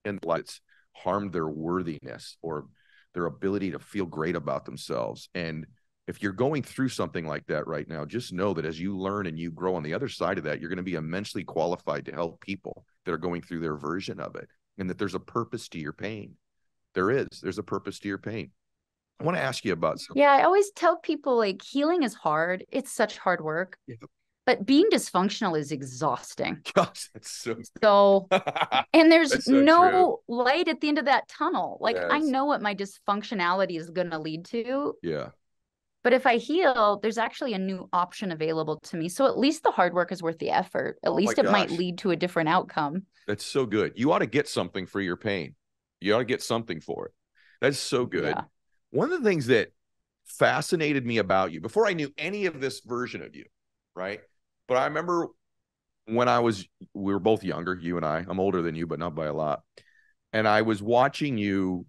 and it's harmed their worthiness or their ability to feel great about themselves. And if you're going through something like that right now, just know that as you learn and you grow on the other side of that, you're going to be immensely qualified to help people that are going through their version of it. and that there's a purpose to your pain. There's a purpose to your pain. I want to ask you about something. Yeah, I always tell people like healing is hard. It's such hard work. Yeah. But being dysfunctional is exhausting. Gosh, that's so So, and there's that's so no true. light at the end of that tunnel. Like I Yes. know what my dysfunctionality is going to lead to. Yeah. But if I heal, there's actually a new option available to me. So at least the hard work is worth the effort. At Oh my least it might gosh. lead to a different outcome. That's so good. You ought to get something for your pain. You ought to get something for it. That's so good. Yeah. One of the things that fascinated me about you before I knew any of this version of you, right? But I remember when we were both younger, you and I. I'm older than you, but not by a lot. And I was watching you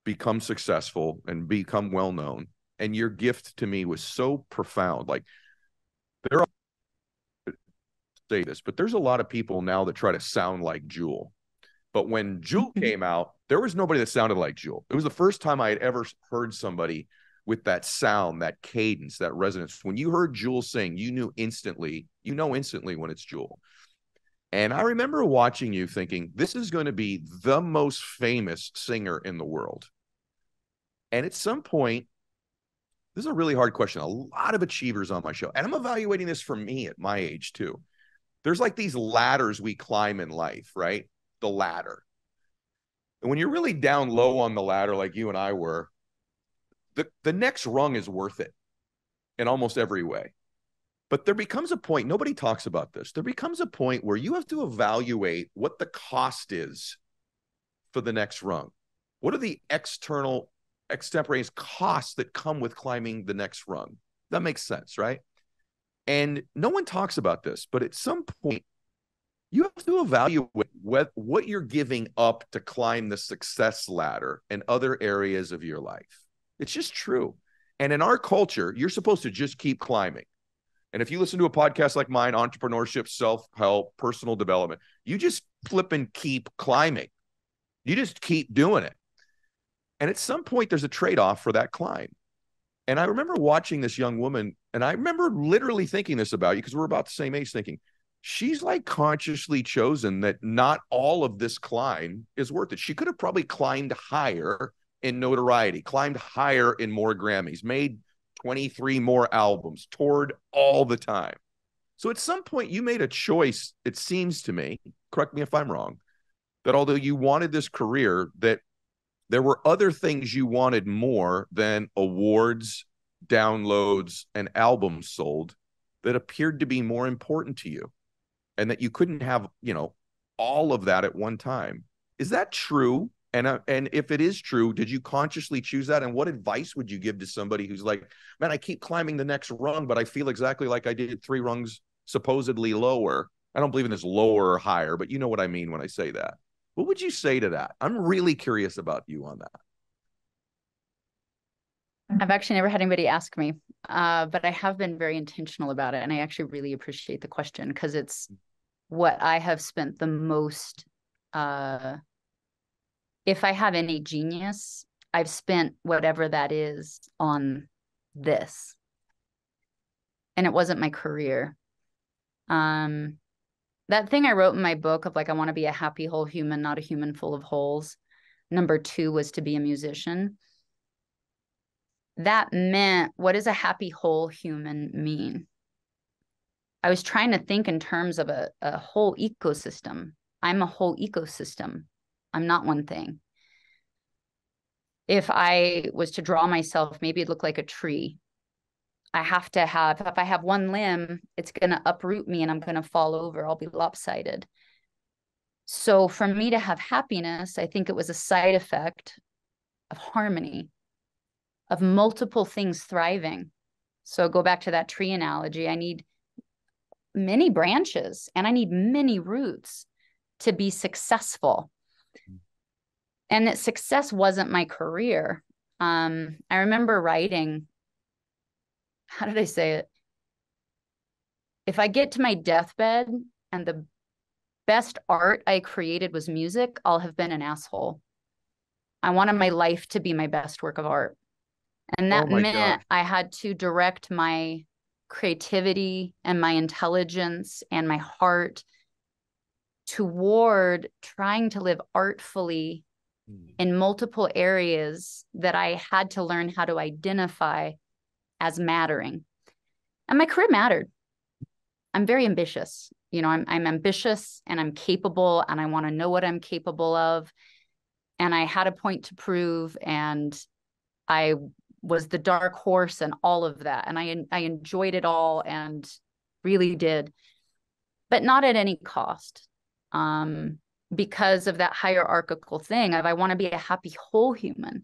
become successful and become well known. And your gift to me was so profound. Like, there are, say this, but there's a lot of people now that try to sound like Jewel. But when Jewel came out, there was nobody that sounded like Jewel. It was the first time I had ever heard somebody with that sound, that cadence, that resonance. When you heard Jewel sing, you know instantly when it's Jewel. And I remember watching you thinking, this is going to be the most famous singer in the world. And at some point, this is a really hard question. A lot of achievers on my show, and I'm evaluating this for me at my age too. There's like these ladders we climb in life, right? The ladder. And when you're really down low on the ladder, like you and I were, the next rung is worth it in almost every way. But there becomes a point, nobody talks about this. There becomes a point where you have to evaluate what the cost is for the next rung. What are the extemporaneous costs that come with climbing the next rung? That makes sense, right? And no one talks about this, but at some point, you have to evaluate what you're giving up to climb the success ladder in other areas of your life. It's just true. And in our culture, you're supposed to just keep climbing. And if you listen to a podcast like mine, entrepreneurship, self-help, personal development, you just flip and keep climbing. You just keep doing it. And at some point, there's a trade-off for that climb. And I remember watching this young woman, and I remember literally thinking this about you because we're about the same age, thinking, she's like consciously chosen that not all of this climb is worth it. She could have probably climbed higher in notoriety, climbed higher in more Grammys, made 23 more albums, toured all the time. So at some point you made a choice, it seems to me, correct me if I'm wrong, that although you wanted this career, that there were other things you wanted more than awards, downloads, and albums sold that appeared to be more important to you, and that you couldn't have, all of that at one time. Is that true? And if it is true, did you consciously choose that? And what advice would you give to somebody who's like, man, I keep climbing the next rung, but I feel exactly like I did 3 rungs supposedly lower. I don't believe in this lower or higher, but you know what I mean when I say that. What would you say to that? I'm really curious about you on that. I've actually never had anybody ask me, but I have been very intentional about it. And I actually really appreciate the question because it's what I have spent the most. If I have any genius, I've spent whatever that is on this. And it wasn't my career. That thing I wrote in my book of like, I want to be a happy whole human, not a human full of holes. Number 2 was to be a musician. That meant, what does a happy whole human mean? I was trying to think in terms of a whole ecosystem. I'm a whole ecosystem. I'm not one thing. If I was to draw myself, maybe it'd look like a tree. If I have one limb, it's going to uproot me and I'm going to fall over. I'll be lopsided. So for me to have happiness, I think it was a side effect of harmony, of multiple things thriving. So go back to that tree analogy. I need many branches and I need many roots to be successful. And that success wasn't my career. I remember writing, how did I say it? If I get to my deathbed and the best art I created was music, I'll have been an asshole. I wanted my life to be my best work of art. And that meant I had to direct my creativity and my intelligence and my heart toward trying to live artfully in multiple areas that I had to learn how to identify as mattering. And my career mattered. I'm very ambitious. You know, I'm ambitious and I'm capable and I want to know what I'm capable of. And I had a point to prove, and I was the dark horse and all of that. And I enjoyed it all and really did, but not at any cost. Because of that hierarchical thing of I want to be a happy whole human.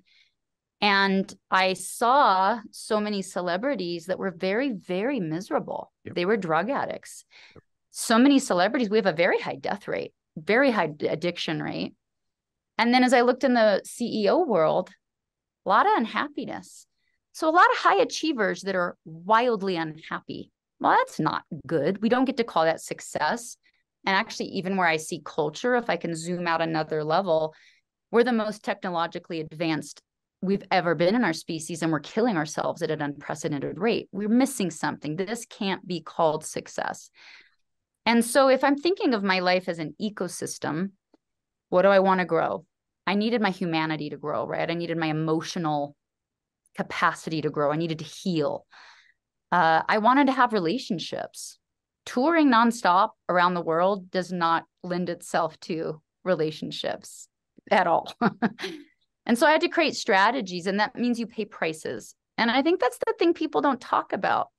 And I saw so many celebrities that were very, very miserable. Yep. They were drug addicts. Yep. So many celebrities, we have a very high death rate, very high addiction rate. And then as I looked in the CEO world, a lot of unhappiness. So a lot of high achievers that are wildly unhappy. Well, that's not good. We don't get to call that success. And actually, even where I see culture, if I can zoom out another level, we're the most technologically advanced we've ever been in our species, and we're killing ourselves at an unprecedented rate. We're missing something. This can't be called success. And so if I'm thinking of my life as an ecosystem, what do I want to grow? I needed my humanity to grow, right? I needed my emotional capacity to grow. I needed to heal. I wanted to have relationships. Touring nonstop around the world does not lend itself to relationships at all. And so I had to create strategies, and that means you pay prices. And I think that's the thing people don't talk about.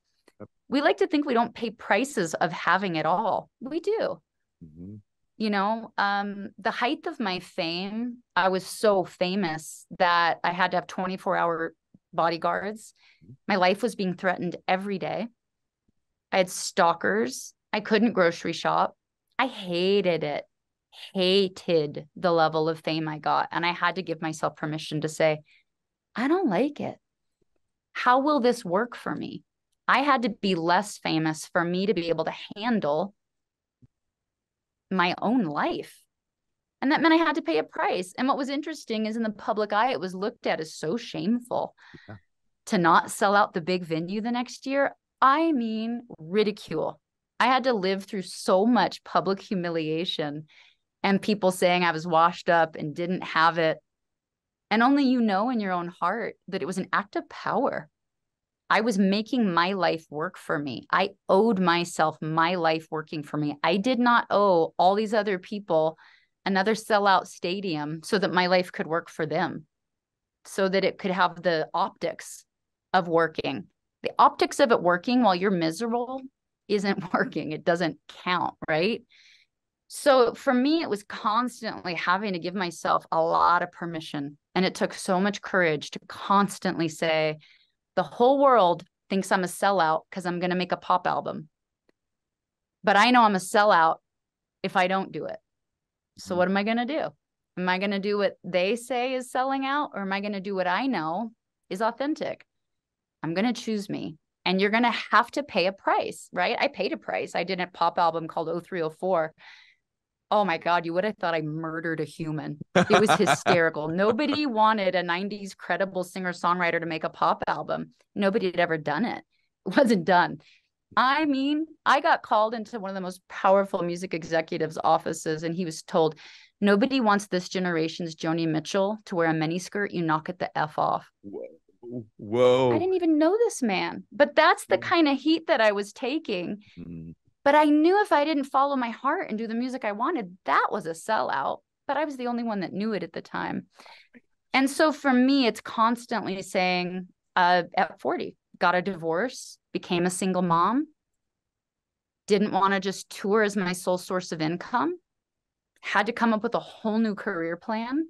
We like to think we don't pay prices of having it all. We do. Mm-hmm. You know, the height of my fame, I was so famous that I had to have 24-hour bodyguards. My life was being threatened every day. I had stalkers. I couldn't grocery shop. I hated it. Hated the level of fame I got. And I had to give myself permission to say, I don't like it. How will this work for me? I had to be less famous for me to be able to handle my own life. And that meant I had to pay a price. And what was interesting is in the public eye, it was looked at as so shameful to not sell out the big venue the next year. I mean, ridicule. I had to live through so much public humiliation and people saying I was washed up and didn't have it. And only you know in your own heart that it was an act of power. I was making my life work for me. I owed myself my life working for me. I did not owe all these other people another sellout stadium so that my life could work for them, so that it could have the optics of working. The optics of it working while you're miserable isn't working. It doesn't count, right? So for me, it was constantly having to give myself a lot of permission. And it took so much courage to constantly say, the whole world thinks I'm a sellout because I'm going to make a pop album. But I know I'm a sellout if I don't do it. So what am I going to do? Am I going to do what they say is selling out, or am I going to do what I know is authentic? I'm going to choose me. And you're going to have to pay a price, right? I paid a price. I did a pop album called 0304. Oh my God, you would have thought I murdered a human. It was hysterical. Nobody wanted a 90s credible singer-songwriter to make a pop album. Nobody had ever done it. It wasn't done. I mean, I got called into one of the most powerful music executives' offices, and he was told, nobody wants this generation's Joni Mitchell to wear a miniskirt. You knock it the F off. Whoa. I didn't even know this man, but that's the kind of heat that I was taking. But I knew if I didn't follow my heart and do the music I wanted, that was a sellout. But I was the only one that knew it at the time. And so for me, it's constantly saying, at 40, got a divorce, became a single mom, didn't want to just tour as my sole source of income, had to come up with a whole new career plan.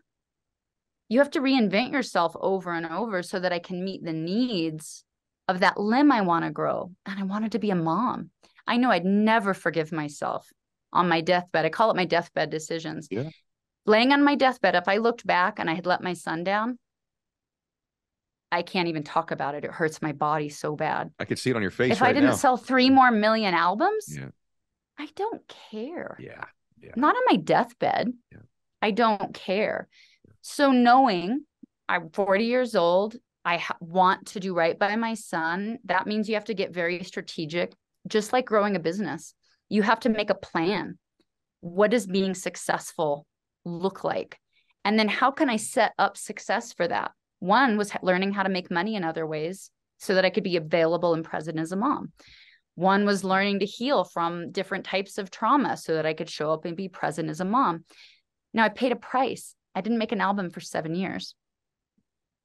You have to reinvent yourself over and over so that I can meet the needs of that limb I want to grow. And I wanted to be a mom. I know I'd never forgive myself on my deathbed. I call it my deathbed decisions. Yeah. Laying on my deathbed, if I looked back and I had let my son down, I can't even talk about it. It hurts my body so bad. I could see it on your face if right I didn't now. Sell 3 more million albums, I don't care. Yeah. Not on my deathbed. Yeah. I don't care. So knowing I'm 40 years old, I want to do right by my son, that means you have to get very strategic. Just like growing a business, you have to make a plan. What does being successful look like? And then how can I set up success for that? One was learning how to make money in other ways so that I could be available and present as a mom. One was learning to heal from different types of trauma so that I could show up and be present as a mom. Now I paid a price. I didn't make an album for 7 years.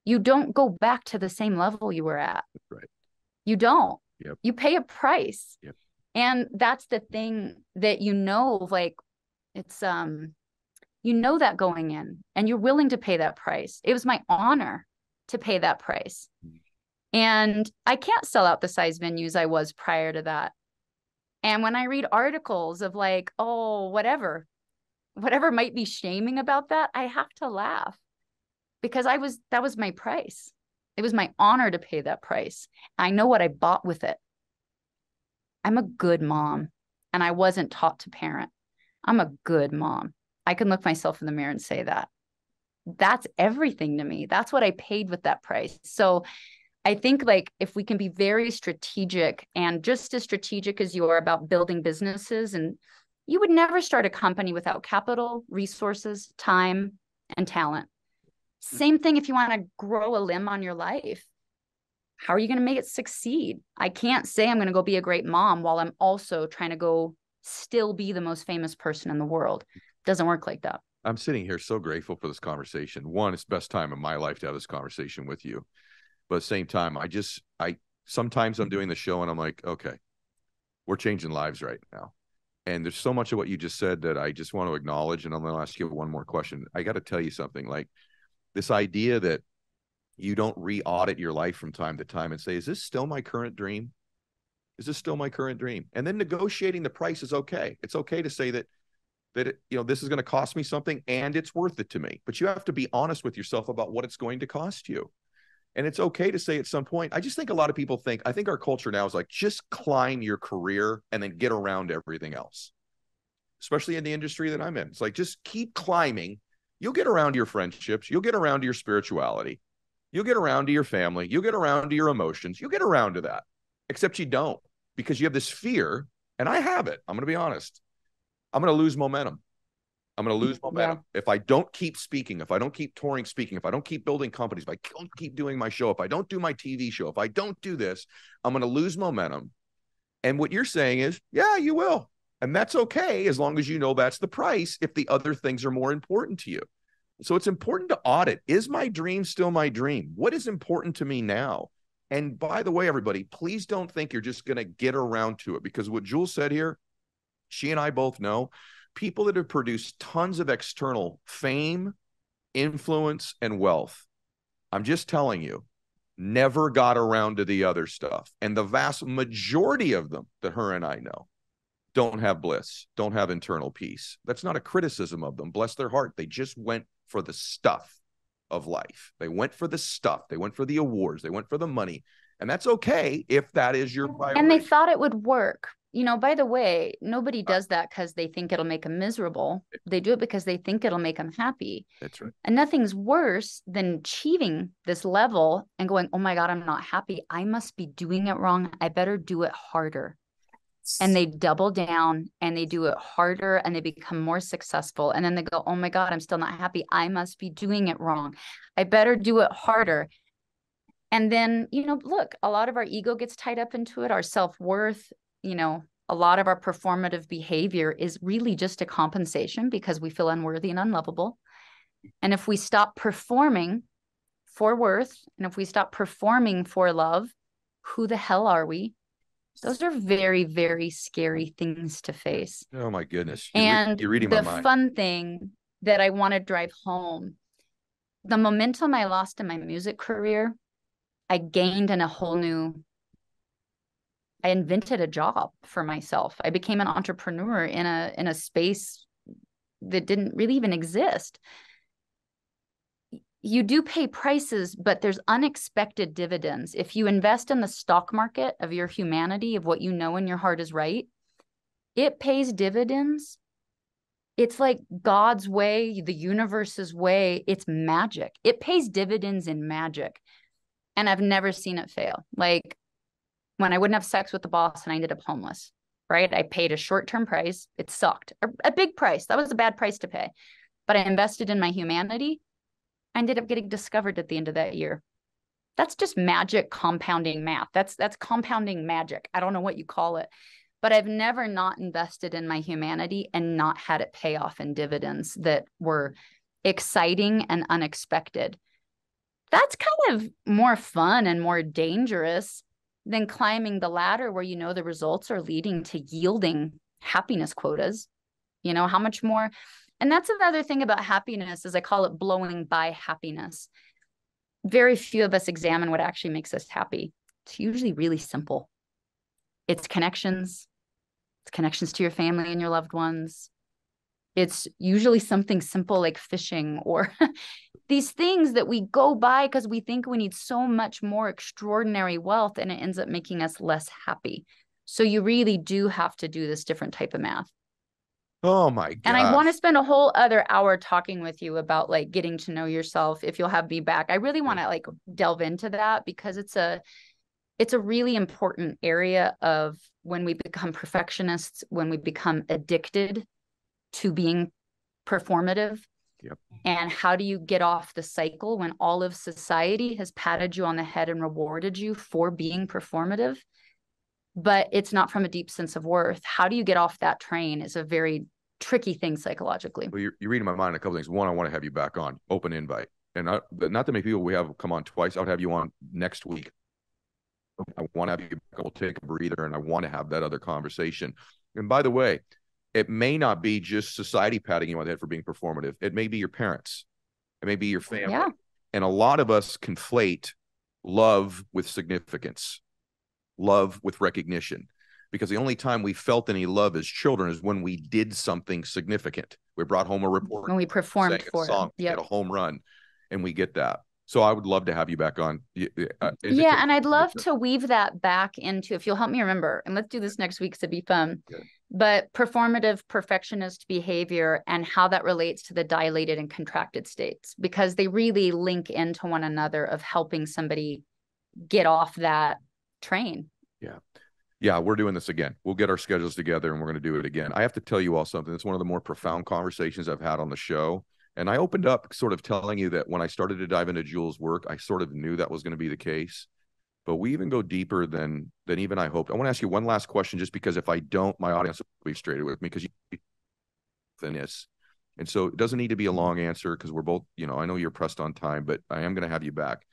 You don't go back to the same level you were at. Right. You don't. Yep. You pay a price. Yep. And that's the thing that, like, it's, that going in, and you're willing to pay that price. It was my honor to pay that price. And I can't sell out the size venues I was prior to that. And when I read articles of like, oh, whatever might be shaming about that, I have to laugh, because that was my price. It was my honor to pay that price. I know what I bought with it. I'm a good mom, and I wasn't taught to parent. I'm a good mom. I can look myself in the mirror and say that. That's everything to me. That's what I paid with that price. So I think, like, if we can be very strategic, and just as strategic as you are about building businesses, and you would never start a company without capital, resources, time, and talent. Same thing if you want to grow a limb on your life. How are you going to make it succeed? I can't say I'm going to go be a great mom while I'm also trying to go still be the most famous person in the world. It doesn't work like that. I'm sitting here so grateful for this conversation. One, it's the best time of my life to have this conversation with you. But at the same time, sometimes I'm doing the show and I'm like, okay, we're changing lives right now. And there's so much of what you just said that I just want to acknowledge. And I'm going to ask you one more question. I got to tell you something, like this idea that you don't re-audit your life from time to time and say, is this still my current dream? Is this still my current dream? And then negotiating the price is okay. It's okay to say that this is going to cost me something and it's worth it to me. But you have to be honest with yourself about what it's going to cost you. And it's okay to say at some point, I just think a lot of people I think our culture now is like, just climb your career and then get around everything else, especially in the industry that I'm in. It's like, just keep climbing. You'll get around to your friendships. You'll get around to your spirituality. You'll get around to your family. You'll get around to your emotions. You'll get around to that, except you don't, because you have this fear. And I have it. I'm going to be honest. I'm going to lose momentum. I'm going to lose momentum. Yeah. If I don't keep speaking, if I don't keep touring speaking, if I don't keep building companies, if I don't keep doing my show, if I don't do my TV show, if I don't do this, I'm going to lose momentum. And what you're saying is, yeah, you will. And that's okay, as long as you know that's the price, if the other things are more important to you. So it's important to audit. Is my dream still my dream? What is important to me now? And by the way, everybody, please don't think you're just going to get around to it, because what Jewel said here, she and I both know, people that have produced tons of external fame, influence, and wealth, I'm just telling you, never got around to the other stuff. And the vast majority of them that her and I know don't have bliss, don't have internal peace. That's not a criticism of them. Bless their heart. They just went for the stuff of life. They went for the stuff. They went for the awards. They went for the money. And that's okay if that is your priority. And they thought it would work. By the way, nobody does that because they think it'll make them miserable. They do it because they think it'll make them happy. That's right. And nothing's worse than achieving this level and going, oh my God, I'm not happy. I must be doing it wrong. I better do it harder. And they double down and they do it harder and they become more successful. And then they go, oh my God, I'm still not happy. I must be doing it wrong. I better do it harder. And then, look, a lot of our ego gets tied up into it, our self-worth. A lot of our performative behavior is really just a compensation because we feel unworthy and unlovable. And if we stop performing for worth, and if we stop performing for love, who the hell are we? Those are very, very scary things to face. Oh my goodness. You're reading my mind. The fun thing that I want to drive home, the momentum I lost in my music career, I gained in a whole new, I invented a job for myself. I became an entrepreneur in a space that didn't really even exist. You do pay prices, but there's unexpected dividends. If you invest in the stock market of your humanity, of what you know in your heart is right, it pays dividends. It's like God's way, the universe's way. It's magic. It pays dividends in magic. And I've never seen it fail. Like when I wouldn't have sex with the boss and I ended up homeless. right? I paid a short-term price. It sucked. A big price. That was a bad price to pay. But I invested in my humanity. I ended up getting discovered at the end of that year. That's just magic compounding math. That's compounding magic. I don't know what you call it, but I've never not invested in my humanity and not had it pay off in dividends that were exciting and unexpected. That's kind of more fun and more dangerous than climbing the ladder where you know the results are leading to yielding happiness quotas. You know, how much more? And that's another thing about happiness, is I call it blowing by happiness. Very few of us examine what actually makes us happy. It's usually really simple. It's connections. It's connections to your family and your loved ones. It's usually something simple like fishing, or these things that we go by because we think we need so much more extraordinary wealth, and it ends up making us less happy. So you really do have to do this different type of math. Oh my gosh. And I want to spend a whole other hour talking with you about like getting to know yourself. If you'll have me back, I really want to like delve into that, because it's a really important area of when we become perfectionists, when we become addicted to being performative. Yep. And how do you get off the cycle when all of society has patted you on the head and rewarded you for being performative, but it's not from a deep sense of worth? How do you get off that train is a very tricky thing psychologically. Well, you're reading my mind a couple things. One, I want to have you back on, open invite. And not that many people we have come on twice. I'll have you on next week. I want to have you back. We'll take a breather, and I want to have that other conversation. And by the way, it may not be just society patting you on the head for being performative. It may be your parents. It may be your family. Yeah. And a lot of us conflate love with significance, love with recognition, because the only time we felt any love as children is when we did something significant. We brought home a report. When we performed for a song, it. Yep. Get a home run, and we get that. So I would love to have you back on. Yeah, and I'd love to weave that back into, if you'll help me remember, and let's do this next week, so it'd be fun. Good. But performative perfectionist behavior and how that relates to the dilated and contracted states, because they really link into one another of helping somebody get off that train. Yeah. Yeah, we're doing this again. We'll get our schedules together and we're going to do it again. I have to tell you all something. It's one of the more profound conversations I've had on the show. And I opened up sort of telling you that when I started to dive into Jewel's work, I sort of knew that was going to be the case. But we even go deeper than even I hoped. I want to ask you one last question, just because if I don't, my audience will be frustrated with me, because you this. And so it doesn't need to be a long answer, because we're both, I know you're pressed on time, but I am going to have you back.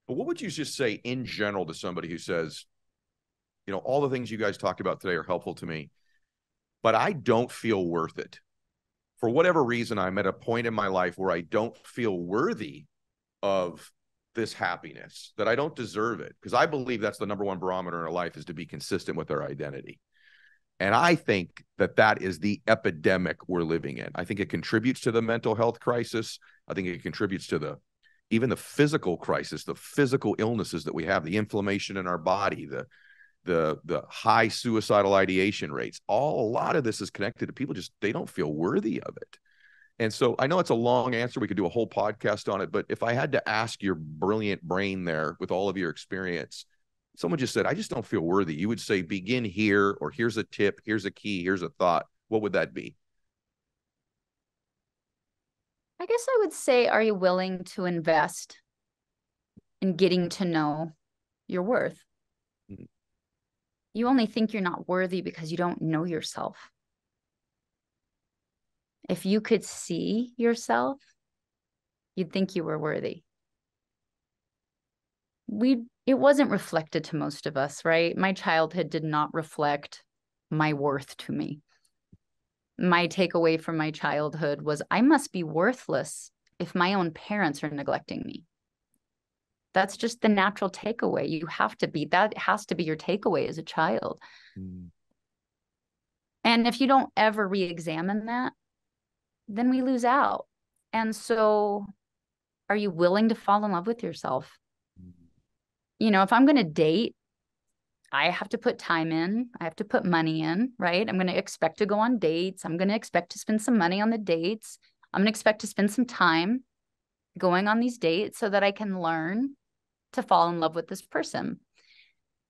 But what would you just say in general to somebody who says, all the things you guys talked about today are helpful to me, but I don't feel worth it. For whatever reason, I'm at a point in my life where I don't feel worthy of this happiness, that I don't deserve it, because I believe that's the number one barometer in our life, is to be consistent with our identity. And I think that is the epidemic we're living in. I think it contributes to the mental health crisis. I think it contributes to even the physical crisis, the physical illnesses that we have, the inflammation in our body, the high suicidal ideation rates. A lot of this is connected to people they don't feel worthy of it. And so I know it's a long answer. We could do a whole podcast on it, but if I had to ask your brilliant brain there with all of your experience, someone just said, I just don't feel worthy, you would say, begin here, or here's a tip, here's a key, here's a thought. What would that be? I guess I would say, are you willing to invest in getting to know your worth? Mm-hmm. You only think you're not worthy because you don't know yourself. If you could see yourself, you'd think you were worthy. It wasn't reflected to most of us, right? My childhood did not reflect my worth to me. My takeaway from my childhood was, I must be worthless if my own parents are neglecting me. That's just the natural takeaway. That has to be your takeaway as a child. Mm. And if you don't ever re-examine that, then we lose out. And so are you willing to fall in love with yourself? If I'm going to date, I have to put time in. I have to put money in, right? I'm going to expect to go on dates. I'm going to expect to spend some money on the dates. I'm going to expect to spend some time going on these dates so that I can learn to fall in love with this person.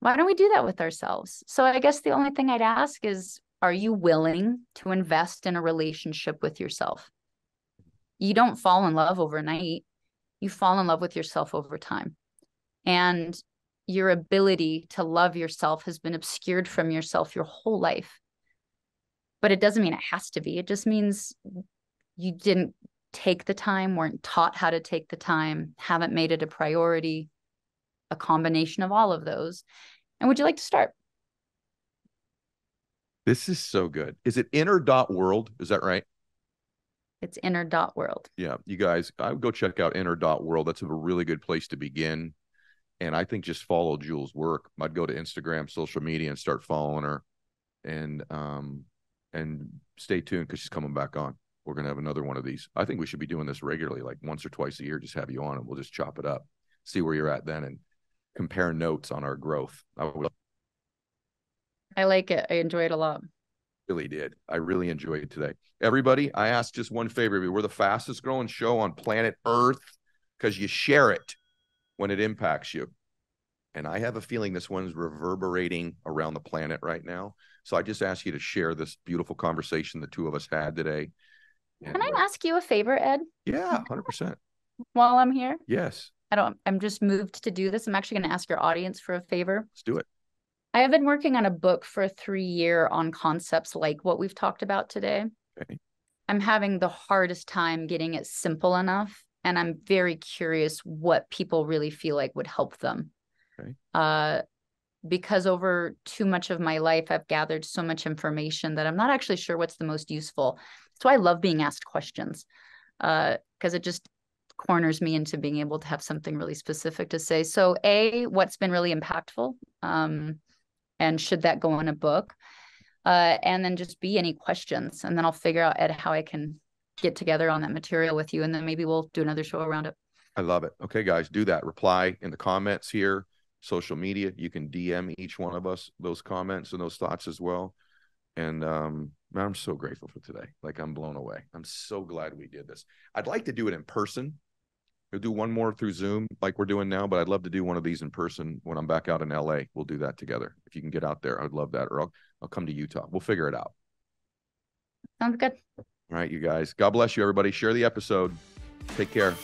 Why don't we do that with ourselves? So I guess the only thing I'd ask is, are you willing to invest in a relationship with yourself? You don't fall in love overnight. You fall in love with yourself over time. And your ability to love yourself has been obscured from yourself your whole life. But it doesn't mean it has to be. It just means you didn't take the time, weren't taught how to take the time, haven't made it a priority, a combination of all of those. And would you like to start? This is so good. Is it inner.world? Is that right? It's inner.world. Yeah, you guys, I would go check out inner.world. That's a really good place to begin. And I think just follow Jewel's work. I'd go to Instagram, social media, and start following her. And stay tuned because she's coming back on. We're gonna have another one of these. I think we should be doing this regularly, like once or twice a year. Just have you on, and we'll just chop it up, see where you're at then, and compare notes on our growth. I like it. I enjoy it a lot. Really did. I really enjoyed it today. Everybody, I ask just one favor. We're the fastest growing show on planet Earth because you share it when it impacts you. And I have a feeling this one's reverberating around the planet right now. So I just ask you to share this beautiful conversation the two of us had today. Can I ask you a favor, Ed? Yeah, 100%. While I'm here? Yes. I'm just moved to do this. I'm actually going to ask your audience for a favor. Let's do it. I have been working on a book for 3 years on concepts like what we've talked about today. Okay. I'm having the hardest time getting it simple enough. And I'm very curious what people really feel like would help them. Okay. Because over too much of my life, I've gathered so much information that I'm not actually sure what's the most useful. That's why I love being asked questions, because it just corners me into being able to have something really specific to say. So A, what's been really impactful, and should that go in a book? And then just B, any questions. And then I'll figure out, Ed, how I can get together on that material with you. And then maybe we'll do another show around it. I love it. Okay, guys, do that. Reply in the comments here, social media. You can DM each one of us those comments and those thoughts as well. And man, I'm so grateful for today. Like, I'm blown away. I'm so glad we did this. I'd like to do it in person. We'll do one more through Zoom like we're doing now, but I'd love to do one of these in person when I'm back out in LA. We'll do that together. If you can get out there, I'd love that. Or I'll come to Utah. We'll figure it out. Sounds good. All right, you guys. God bless you, everybody. Share the episode. Take care.